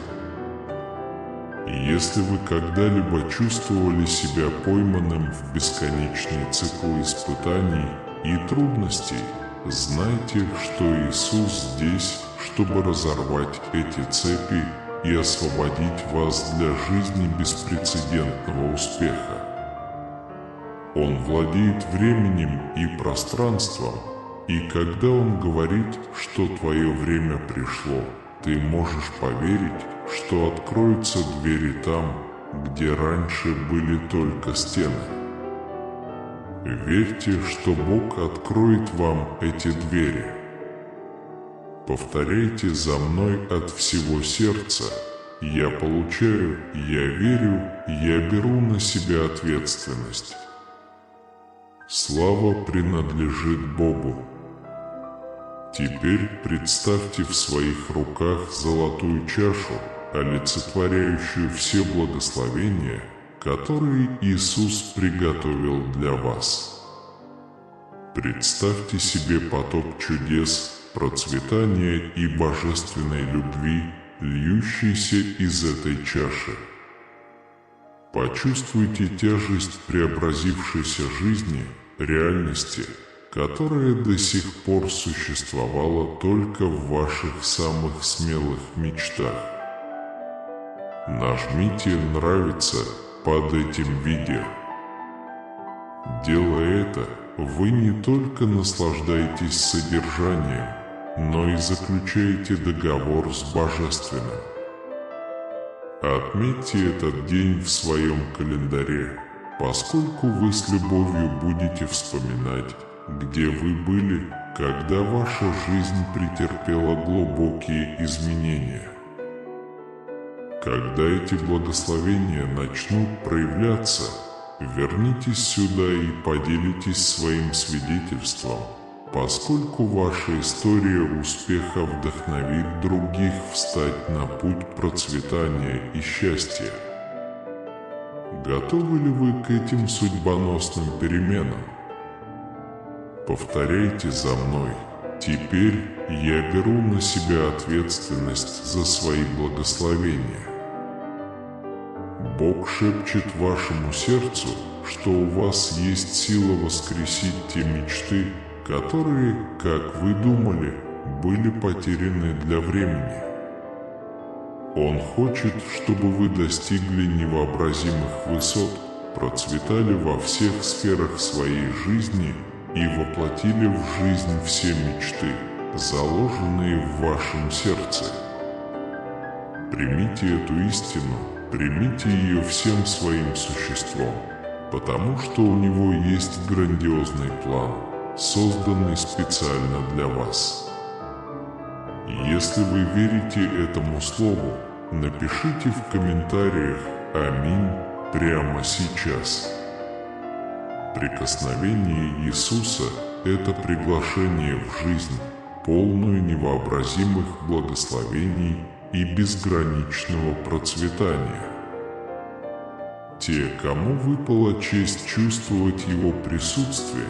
Если вы когда-либо чувствовали себя пойманным в бесконечный цикл испытаний и трудностей, знайте, что Иисус здесь, чтобы разорвать эти цепи и освободить вас для жизни беспрецедентного успеха. Он владеет временем и пространством, и когда Он говорит, что твое время пришло, ты можешь поверить, что откроются двери там, где раньше были только стены. Верьте, что Бог откроет вам эти двери. Повторяйте за мной от всего сердца. Я получаю, я верю, я беру на себя ответственность. Слава принадлежит Богу. Теперь представьте в своих руках золотую чашу, олицетворяющую все благословения, которые Иисус приготовил для вас. Представьте себе поток чудес, процветания и божественной любви, льющийся из этой чаши. Почувствуйте тяжесть преобразившейся жизни, реальности, которая до сих пор существовала только в ваших самых смелых мечтах. Нажмите «Нравится» под этим видео. Делая это, вы не только наслаждаетесь содержанием, но и заключаете договор с Божественным. Отметьте этот день в своем календаре, поскольку вы с любовью будете вспоминать, где вы были, когда ваша жизнь претерпела глубокие изменения. Когда эти благословения начнут проявляться, вернитесь сюда и поделитесь своим свидетельством, поскольку ваша история успеха вдохновит других встать на путь процветания и счастья. Готовы ли вы к этим судьбоносным переменам? Повторяйте за мной. Теперь я беру на себя ответственность за свои благословения. Бог шепчет вашему сердцу, что у вас есть сила воскресить те мечты, которые, как вы думали, были потеряны для времени. Он хочет, чтобы вы достигли невообразимых высот, процветали во всех сферах своей жизни и воплотили в жизнь все мечты, заложенные в вашем сердце. Примите эту истину, примите ее всем своим существом, потому что у него есть грандиозный план, созданный специально для вас. Если вы верите этому слову, напишите в комментариях «Аминь» прямо сейчас. Прикосновение Иисуса – это приглашение в жизнь, полную невообразимых благословений и безграничного процветания. Те, кому выпала честь чувствовать Его присутствие,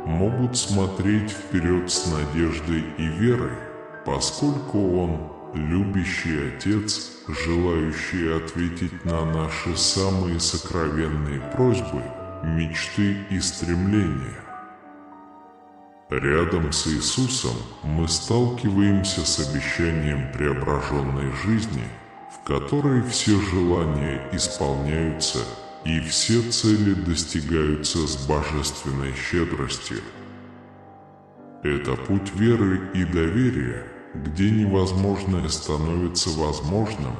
могут смотреть вперед с надеждой и верой, поскольку Он – любящий Отец, желающий ответить на наши самые сокровенные просьбы, мечты и стремления. Рядом с Иисусом мы сталкиваемся с обещанием преображенной жизни, в которой все желания исполняются и все цели достигаются с божественной щедростью. Это путь веры и доверия, где невозможное становится возможным,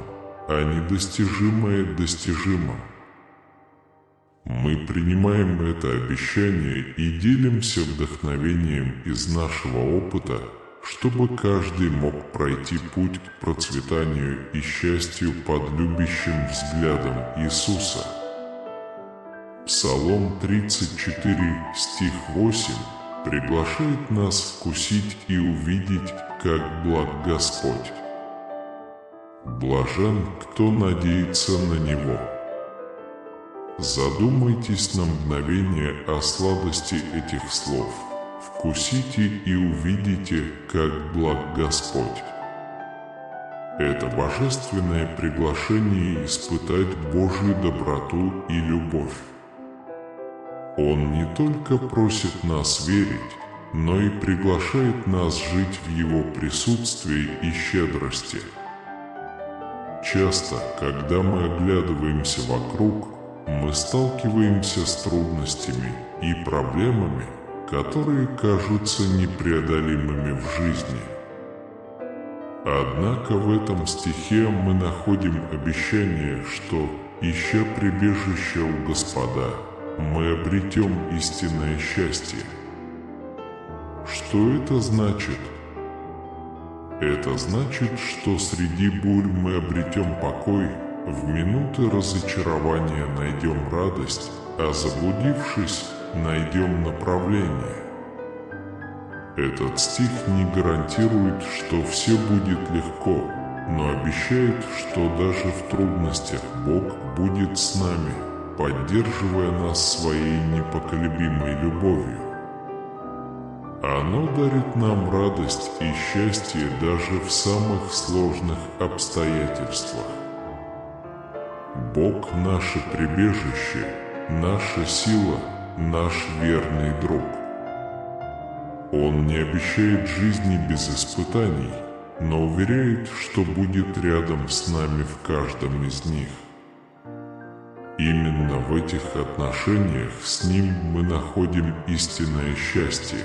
а недостижимое достижимым. Мы принимаем это обещание и делимся вдохновением из нашего опыта, чтобы каждый мог пройти путь к процветанию и счастью под любящим взглядом Иисуса. Псалом 34, стих 8 приглашает нас вкусить и увидеть, как благ Господь. Блажен, кто надеется на Него. Задумайтесь на мгновение о сладости этих слов. Вкусите и увидите, как благ Господь. Это божественное приглашение испытать Божью доброту и любовь. Он не только просит нас верить, но и приглашает нас жить в Его присутствии и щедрости. Часто, когда мы оглядываемся вокруг, мы сталкиваемся с трудностями и проблемами, которые кажутся непреодолимыми в жизни. Однако в этом стихе мы находим обещание, что, ища прибежище у Господа, мы обретем истинное счастье. Что это значит? Это значит, что среди бурь мы обретем покой, в минуты разочарования найдем радость, а заблудившись, найдем направление. Этот стих не гарантирует, что все будет легко, но обещает, что даже в трудностях Бог будет с нами, поддерживая нас своей непоколебимой любовью. Оно дарит нам радость и счастье даже в самых сложных обстоятельствах. Бог – наше прибежище, наша сила, наш верный друг. Он не обещает жизни без испытаний, но уверяет, что будет рядом с нами в каждом из них. Именно в этих отношениях с Ним мы находим истинное счастье.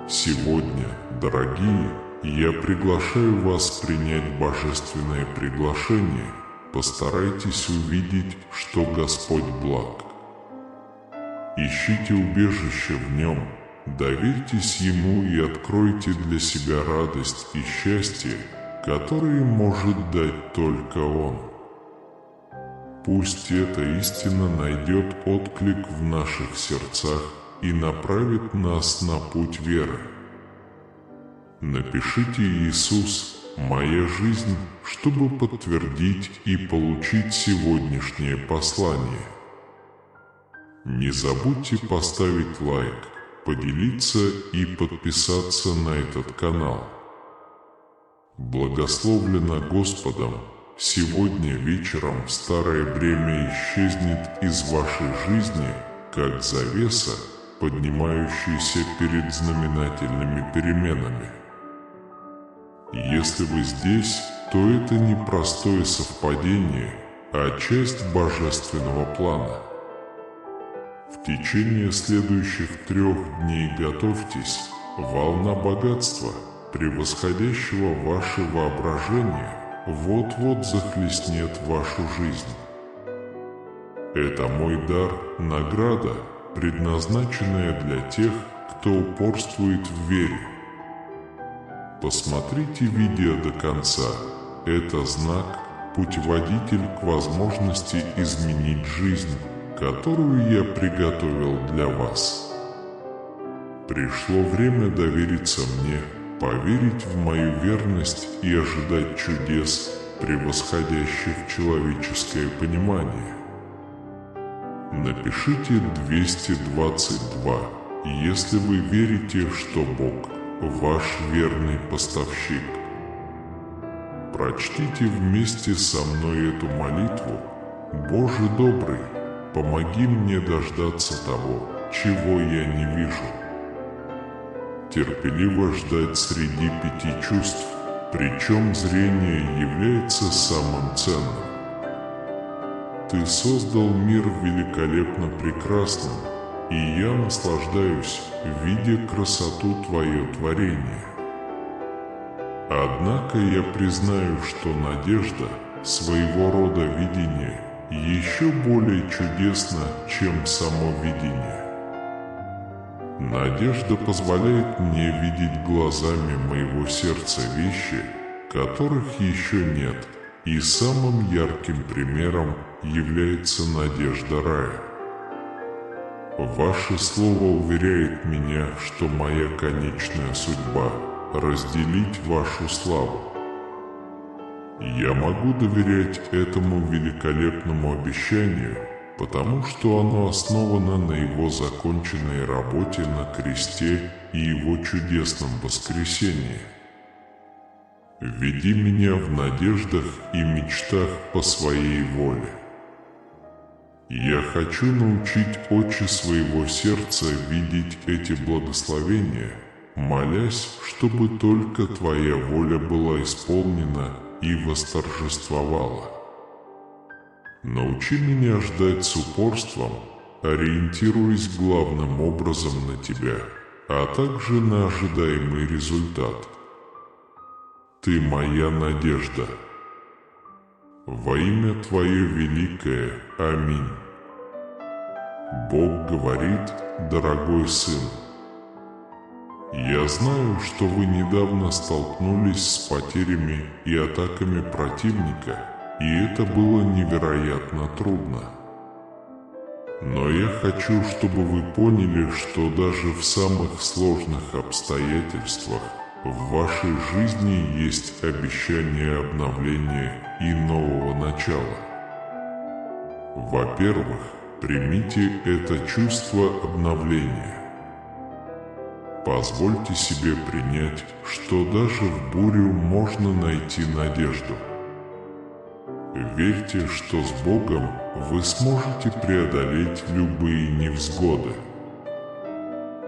Сегодня, дорогие, я приглашаю вас принять божественное приглашение. Постарайтесь увидеть, что Господь благ. Ищите убежище в Нем, доверьтесь Ему и откройте для себя радость и счастье, которые может дать только Он. Пусть эта истина найдет отклик в наших сердцах и направит нас на путь веры. Напишите «Иисус, моя жизнь», чтобы подтвердить и получить сегодняшнее послание. Не забудьте поставить лайк, поделиться и подписаться на этот канал. Благословлено Господом, сегодня вечером старое бремя исчезнет из вашей жизни, как завеса, поднимающаяся перед знаменательными переменами. Если вы здесь, то это не простое совпадение, а часть божественного плана. В течение следующих 3 дней готовьтесь, волна богатства, превосходящего ваше воображение, вот-вот захлестнет вашу жизнь. Это мой дар, награда, предназначенная для тех, кто упорствует в вере. Посмотрите видео до конца. Это знак, путеводитель к возможности изменить жизнь, которую я приготовил для вас. Пришло время довериться мне, поверить в мою верность и ожидать чудес, превосходящих человеческое понимание. Напишите 222, если вы верите, что Бог – ваш верный поставщик. Прочтите вместе со мной эту молитву. Боже добрый, помоги мне дождаться того, чего я не вижу. Терпеливо ждать среди 5 чувств, причем зрение является самым ценным. Ты создал мир великолепно прекрасным, и я наслаждаюсь, видя красоту Твое творение. Однако я признаю, что надежда, своего рода видение, еще более чудесна, чем само видение. Надежда позволяет мне видеть глазами моего сердца вещи, которых еще нет, и самым ярким примером является надежда рая. Ваше слово уверяет меня, что моя конечная судьба – разделить вашу славу. Я могу доверять этому великолепному обещанию, потому что оно основано на Его законченной работе на кресте и Его чудесном воскресении. Веди меня в надеждах и мечтах по своей воле. Я хочу научить очи своего сердца видеть эти благословения, молясь, чтобы только Твоя воля была исполнена и восторжествовала. Научи меня ждать с упорством, ориентируясь главным образом на Тебя, а также на ожидаемый результат. Ты моя надежда. Во имя Твое великое. Аминь. Бог говорит, дорогой сын. Я знаю, что вы недавно столкнулись с потерями и атаками противника, и это было невероятно трудно. Но я хочу, чтобы вы поняли, что даже в самых сложных обстоятельствах в вашей жизни есть обещание обновления и нового начала. Во-первых, примите это чувство обновления. Позвольте себе принять, что даже в бурю можно найти надежду. Верьте, что с Богом вы сможете преодолеть любые невзгоды.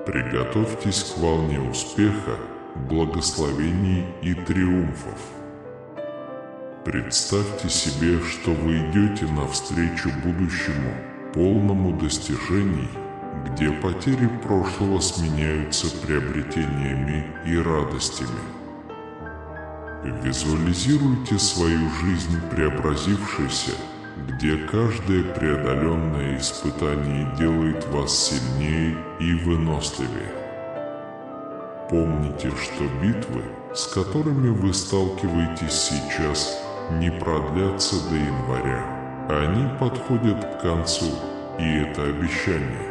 Приготовьтесь к волне успеха, благословений и триумфов. Представьте себе, что вы идете навстречу будущему, полному достижений, где потери прошлого сменяются приобретениями и радостями. Визуализируйте свою жизнь преобразившейся, где каждое преодоленное испытание делает вас сильнее и выносливее. Помните, что битвы, с которыми вы сталкиваетесь сейчас, не продлятся до января. Они подходят к концу, и это обещание.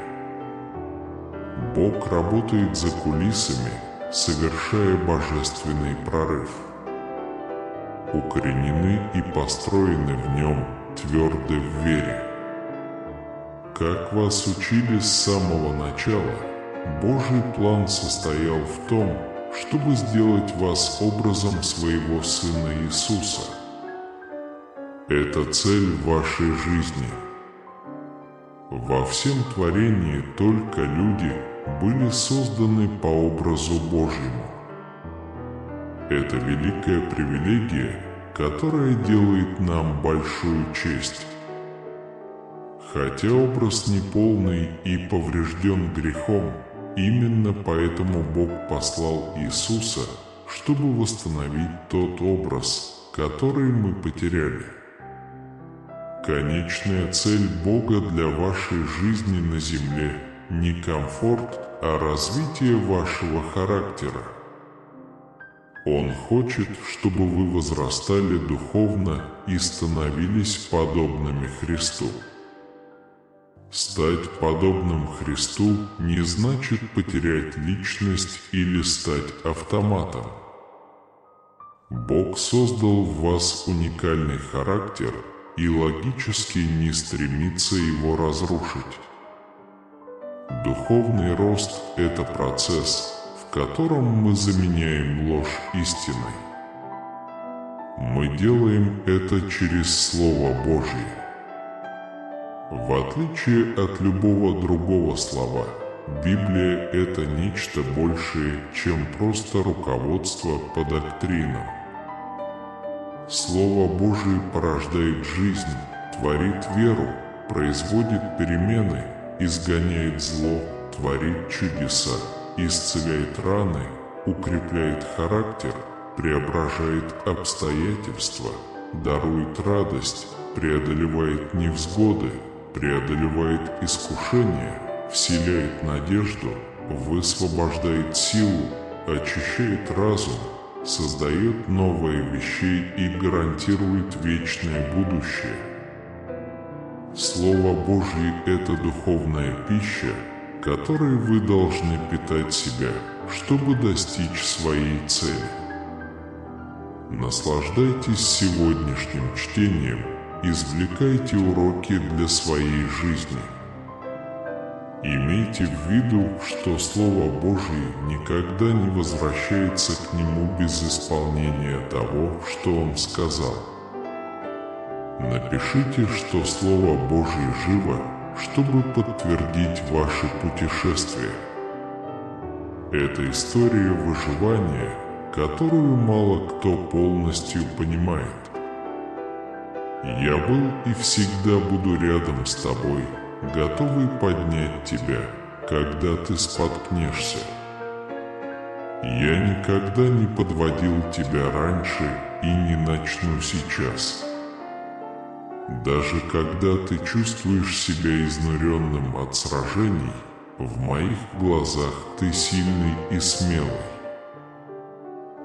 Бог работает за кулисами, совершая божественный прорыв. Укоренены и построены в нем, тверды в вере. Как вас учили с самого начала, Божий план состоял в том, чтобы сделать вас образом своего Сына Иисуса. Это цель вашей жизни. Во всем творении только люди были созданы по образу Божьему. Это великая привилегия, которая делает нам большую честь. Хотя образ неполный и поврежден грехом, именно поэтому Бог послал Иисуса, чтобы восстановить тот образ, который мы потеряли. Конечная цель Бога для вашей жизни на земле не комфорт, а развитие вашего характера. Он хочет, чтобы вы возрастали духовно и становились подобными Христу. Стать подобным Христу не значит потерять личность или стать автоматом. Бог создал в вас уникальный характер и логически не стремится его разрушить. Духовный рост – это процесс, в котором мы заменяем ложь истиной. Мы делаем это через Слово Божье. В отличие от любого другого слова, Библия – это нечто большее, чем просто руководство по доктринам. Слово Божие порождает жизнь, творит веру, производит перемены, изгоняет зло, творит чудеса, исцеляет раны, укрепляет характер, преображает обстоятельства, дарует радость, преодолевает невзгоды, преодолевает искушения, вселяет надежду, высвобождает силу, очищает разум, создает новые вещи и гарантирует вечное будущее. Слово Божье – это духовная пища, которой вы должны питать себя, чтобы достичь своей цели. Наслаждайтесь сегодняшним чтением, извлекайте уроки для своей жизни. Имейте в виду, что Слово Божье никогда не возвращается к Нему без исполнения того, что Он сказал. Напишите, что Слово Божье живо, чтобы подтвердить ваше путешествие. Это история выживания, которую мало кто полностью понимает. Я был и всегда буду рядом с тобой, готовый поднять тебя, когда ты споткнешься. Я никогда не подводил тебя раньше и не начну сейчас. Даже когда ты чувствуешь себя изнуренным от сражений, в моих глазах ты сильный и смелый.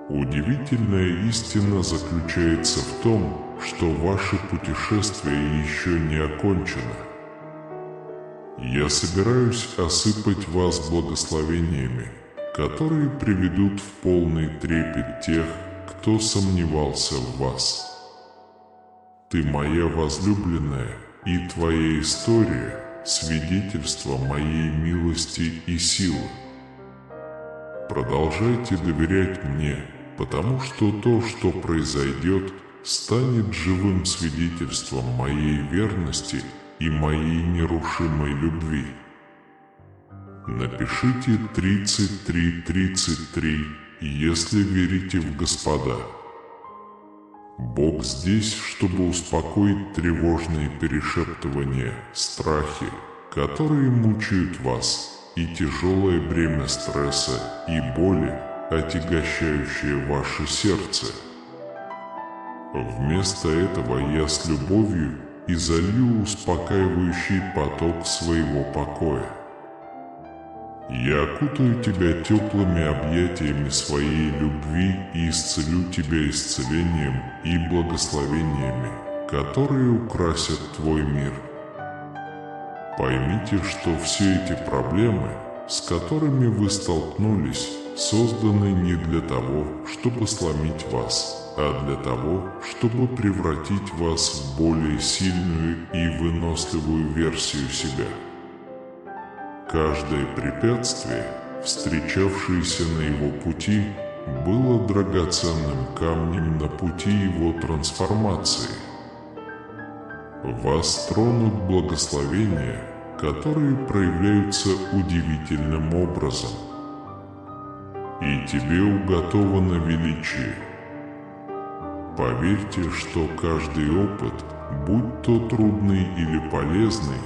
Удивительная истина заключается в том, что ваше путешествие еще не окончено. Я собираюсь осыпать вас благословениями, которые приведут в полный трепет тех, кто сомневался в вас. Ты моя возлюбленная, и твоя история – свидетельство моей милости и силы. Продолжайте доверять мне, потому что то, что произойдет, станет живым свидетельством моей верности и моей нерушимой любви. Напишите 3333 если верите в Господа. Бог здесь, чтобы успокоить тревожные перешептывания, страхи, которые мучают вас, и тяжелое бремя стресса и боли, отягощающее ваше сердце. Вместо этого я с любовью изолью успокаивающий поток своего покоя. Я окутаю тебя теплыми объятиями своей любви и исцелю тебя исцелением и благословениями, которые украсят твой мир. Поймите, что все эти проблемы, с которыми вы столкнулись, созданы не для того, чтобы сломить вас, а для того, чтобы превратить вас в более сильную и выносливую версию себя. Каждое препятствие, встречавшееся на его пути, было драгоценным камнем на пути его трансформации. Вас тронут благословения, которые проявляются удивительным образом. И тебе уготовано величие. Поверьте, что каждый опыт, будь то трудный или полезный,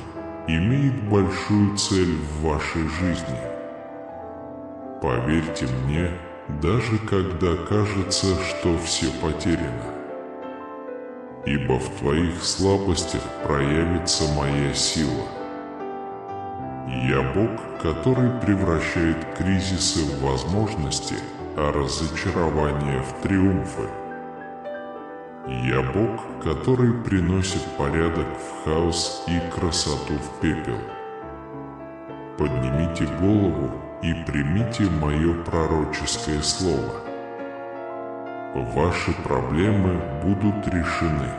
имеет большую цель в вашей жизни. Поверьте мне, даже когда кажется, что все потеряно. Ибо в твоих слабостях проявится моя сила. Я Бог, который превращает кризисы в возможности, а разочарования в триумфы. Я Бог, который приносит порядок в хаос и красоту в пепел. Поднимите голову и примите мое пророческое слово. Ваши проблемы будут решены.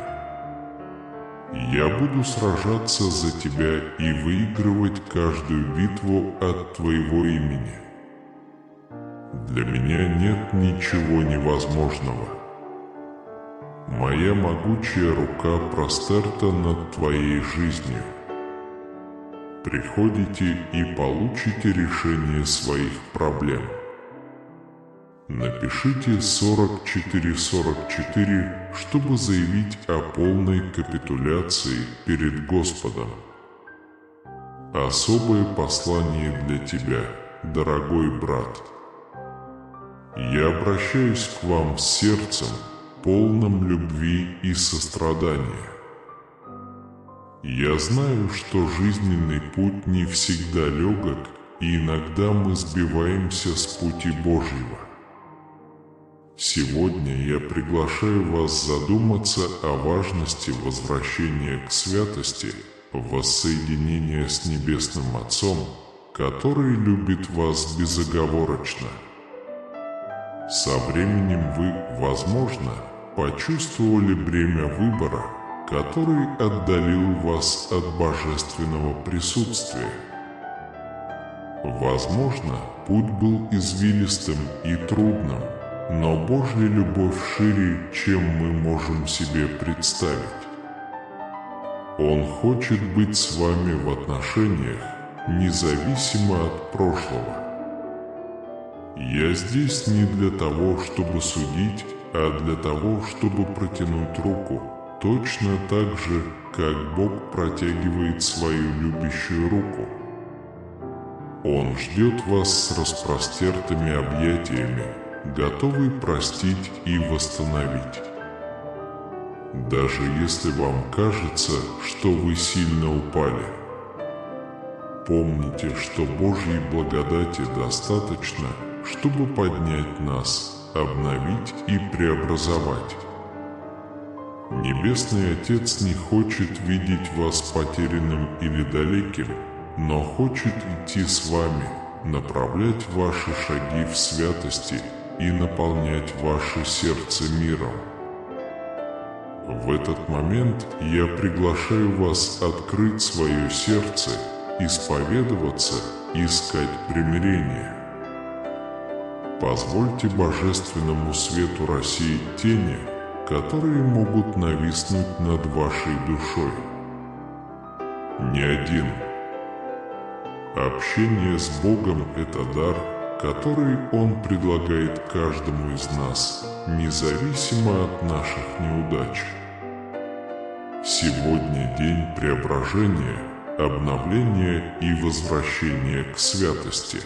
Я буду сражаться за тебя и выигрывать каждую битву от твоего имени. Для меня нет ничего невозможного. Моя могучая рука простерта над твоей жизнью. Приходите и получите решение своих проблем. Напишите 4444, чтобы заявить о полной капитуляции перед Господом. Особое послание для тебя, дорогой брат. Я обращаюсь к вам с сердцем, полным любви и сострадания. Я знаю, что жизненный путь не всегда легок, и иногда мы сбиваемся с пути Божьего. Сегодня я приглашаю вас задуматься о важности возвращения к святости, воссоединения с Небесным Отцом, который любит вас безоговорочно. Со временем вы, возможно, почувствовали бремя выбора, который отдалил вас от божественного присутствия. Возможно, путь был извилистым и трудным, но Божья любовь шире, чем мы можем себе представить. Он хочет быть с вами в отношениях, независимо от прошлого. Я здесь не для того, чтобы судить, а для того, чтобы протянуть руку, точно так же, как Бог протягивает свою любящую руку. Он ждет вас с распростертыми объятиями, готовый простить и восстановить. Даже если вам кажется, что вы сильно упали, помните, что Божьей благодати достаточно, чтобы поднять нас, обновить и преобразовать. Небесный Отец не хочет видеть вас потерянным или далеким, но хочет идти с вами, направлять ваши шаги в святости и наполнять ваше сердце миром. В этот момент я приглашаю вас открыть свое сердце, исповедоваться, искать примирение. Позвольте божественному свету рассеять тени, которые могут нависнуть над вашей душой. Не один. Общение с Богом – это дар, который Он предлагает каждому из нас, независимо от наших неудач. Сегодня день преображения, обновления и возвращения к святости.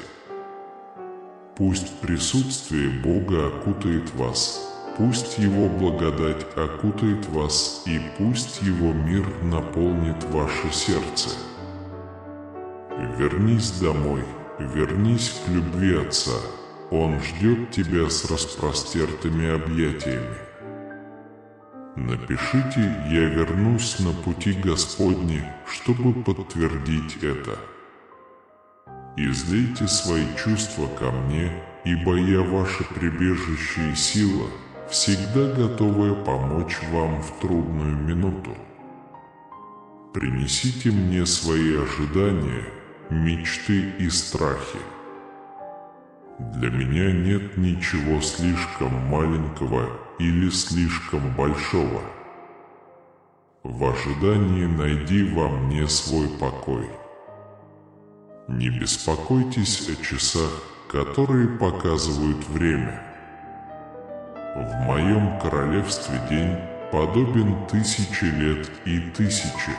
Пусть присутствие Бога окутает вас, пусть Его благодать окутает вас, и пусть Его мир наполнит ваше сердце. Вернись домой, вернись к любви Отца. Он ждет тебя с распростертыми объятиями. Напишите «Я вернусь на пути Господни», чтобы подтвердить это. Излейте свои чувства ко мне, ибо я ваше прибежище и сила, всегда готовая помочь вам в трудную минуту. Принесите мне свои ожидания, мечты и страхи. Для меня нет ничего слишком маленького или слишком большого. В ожидании найди во мне свой покой. Не беспокойтесь о часах, которые показывают время. В моем королевстве день подобен 1000 лет и 1000.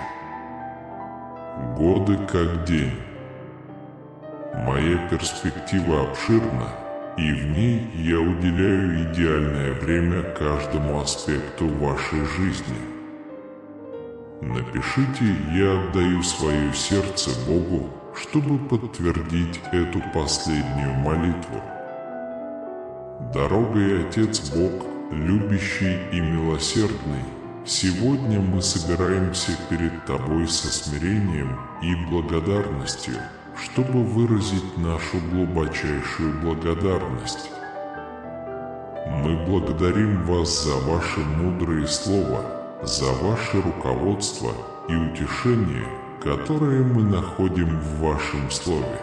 Годы как день. Моя перспектива обширна, и в ней я уделяю идеальное время каждому аспекту вашей жизни. Напишите «Я отдаю свое сердце Богу», чтобы подтвердить эту последнюю молитву. Дорогой Отец Бог, любящий и милосердный, сегодня мы собираемся перед Тобой со смирением и благодарностью, чтобы выразить нашу глубочайшую благодарность. Мы благодарим Вас за Ваше мудрое Слово, за Ваше руководство и утешение, которые мы находим в Вашем Слове.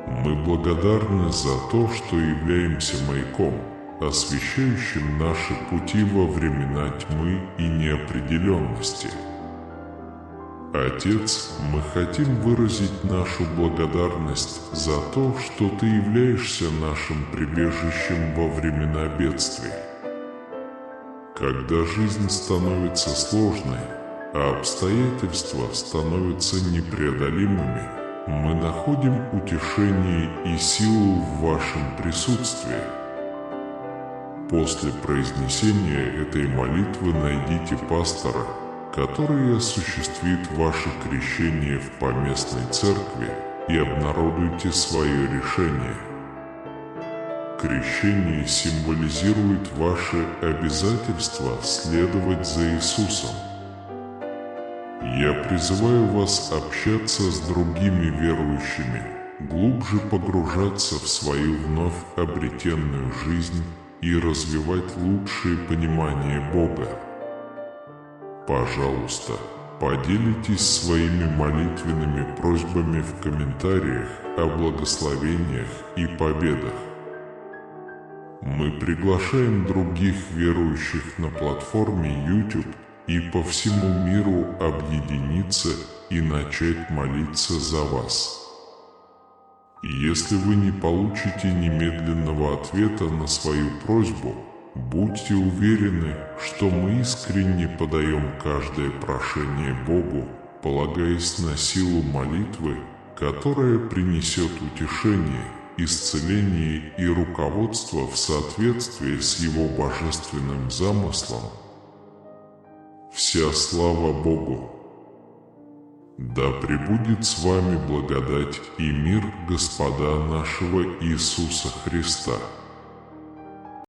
Мы благодарны за то, что являемся маяком, освещающим наши пути во времена тьмы и неопределенности. Отец, мы хотим выразить нашу благодарность за то, что Ты являешься нашим прибежищем во времена бедствий. Когда жизнь становится сложной, а обстоятельства становятся непреодолимыми, мы находим утешение и силу в Вашем присутствии. После произнесения этой молитвы найдите пастора, который осуществит ваше крещение в поместной церкви, и обнародуйте свое решение. Крещение символизирует ваше обязательство следовать за Иисусом. Я призываю вас общаться с другими верующими, глубже погружаться в свою вновь обретенную жизнь и развивать лучшее понимание Бога. Пожалуйста, поделитесь своими молитвенными просьбами в комментариях о благословениях и победах. Мы приглашаем других верующих на платформе YouTube и по всему миру объединиться и начать молиться за вас. Если вы не получите немедленного ответа на свою просьбу, будьте уверены, что мы искренне подаем каждое прошение Богу, полагаясь на силу молитвы, которая принесет утешение, исцеление и руководство в соответствии с Его божественным замыслом. Вся слава Богу! Да пребудет с вами благодать и мир Господа нашего Иисуса Христа.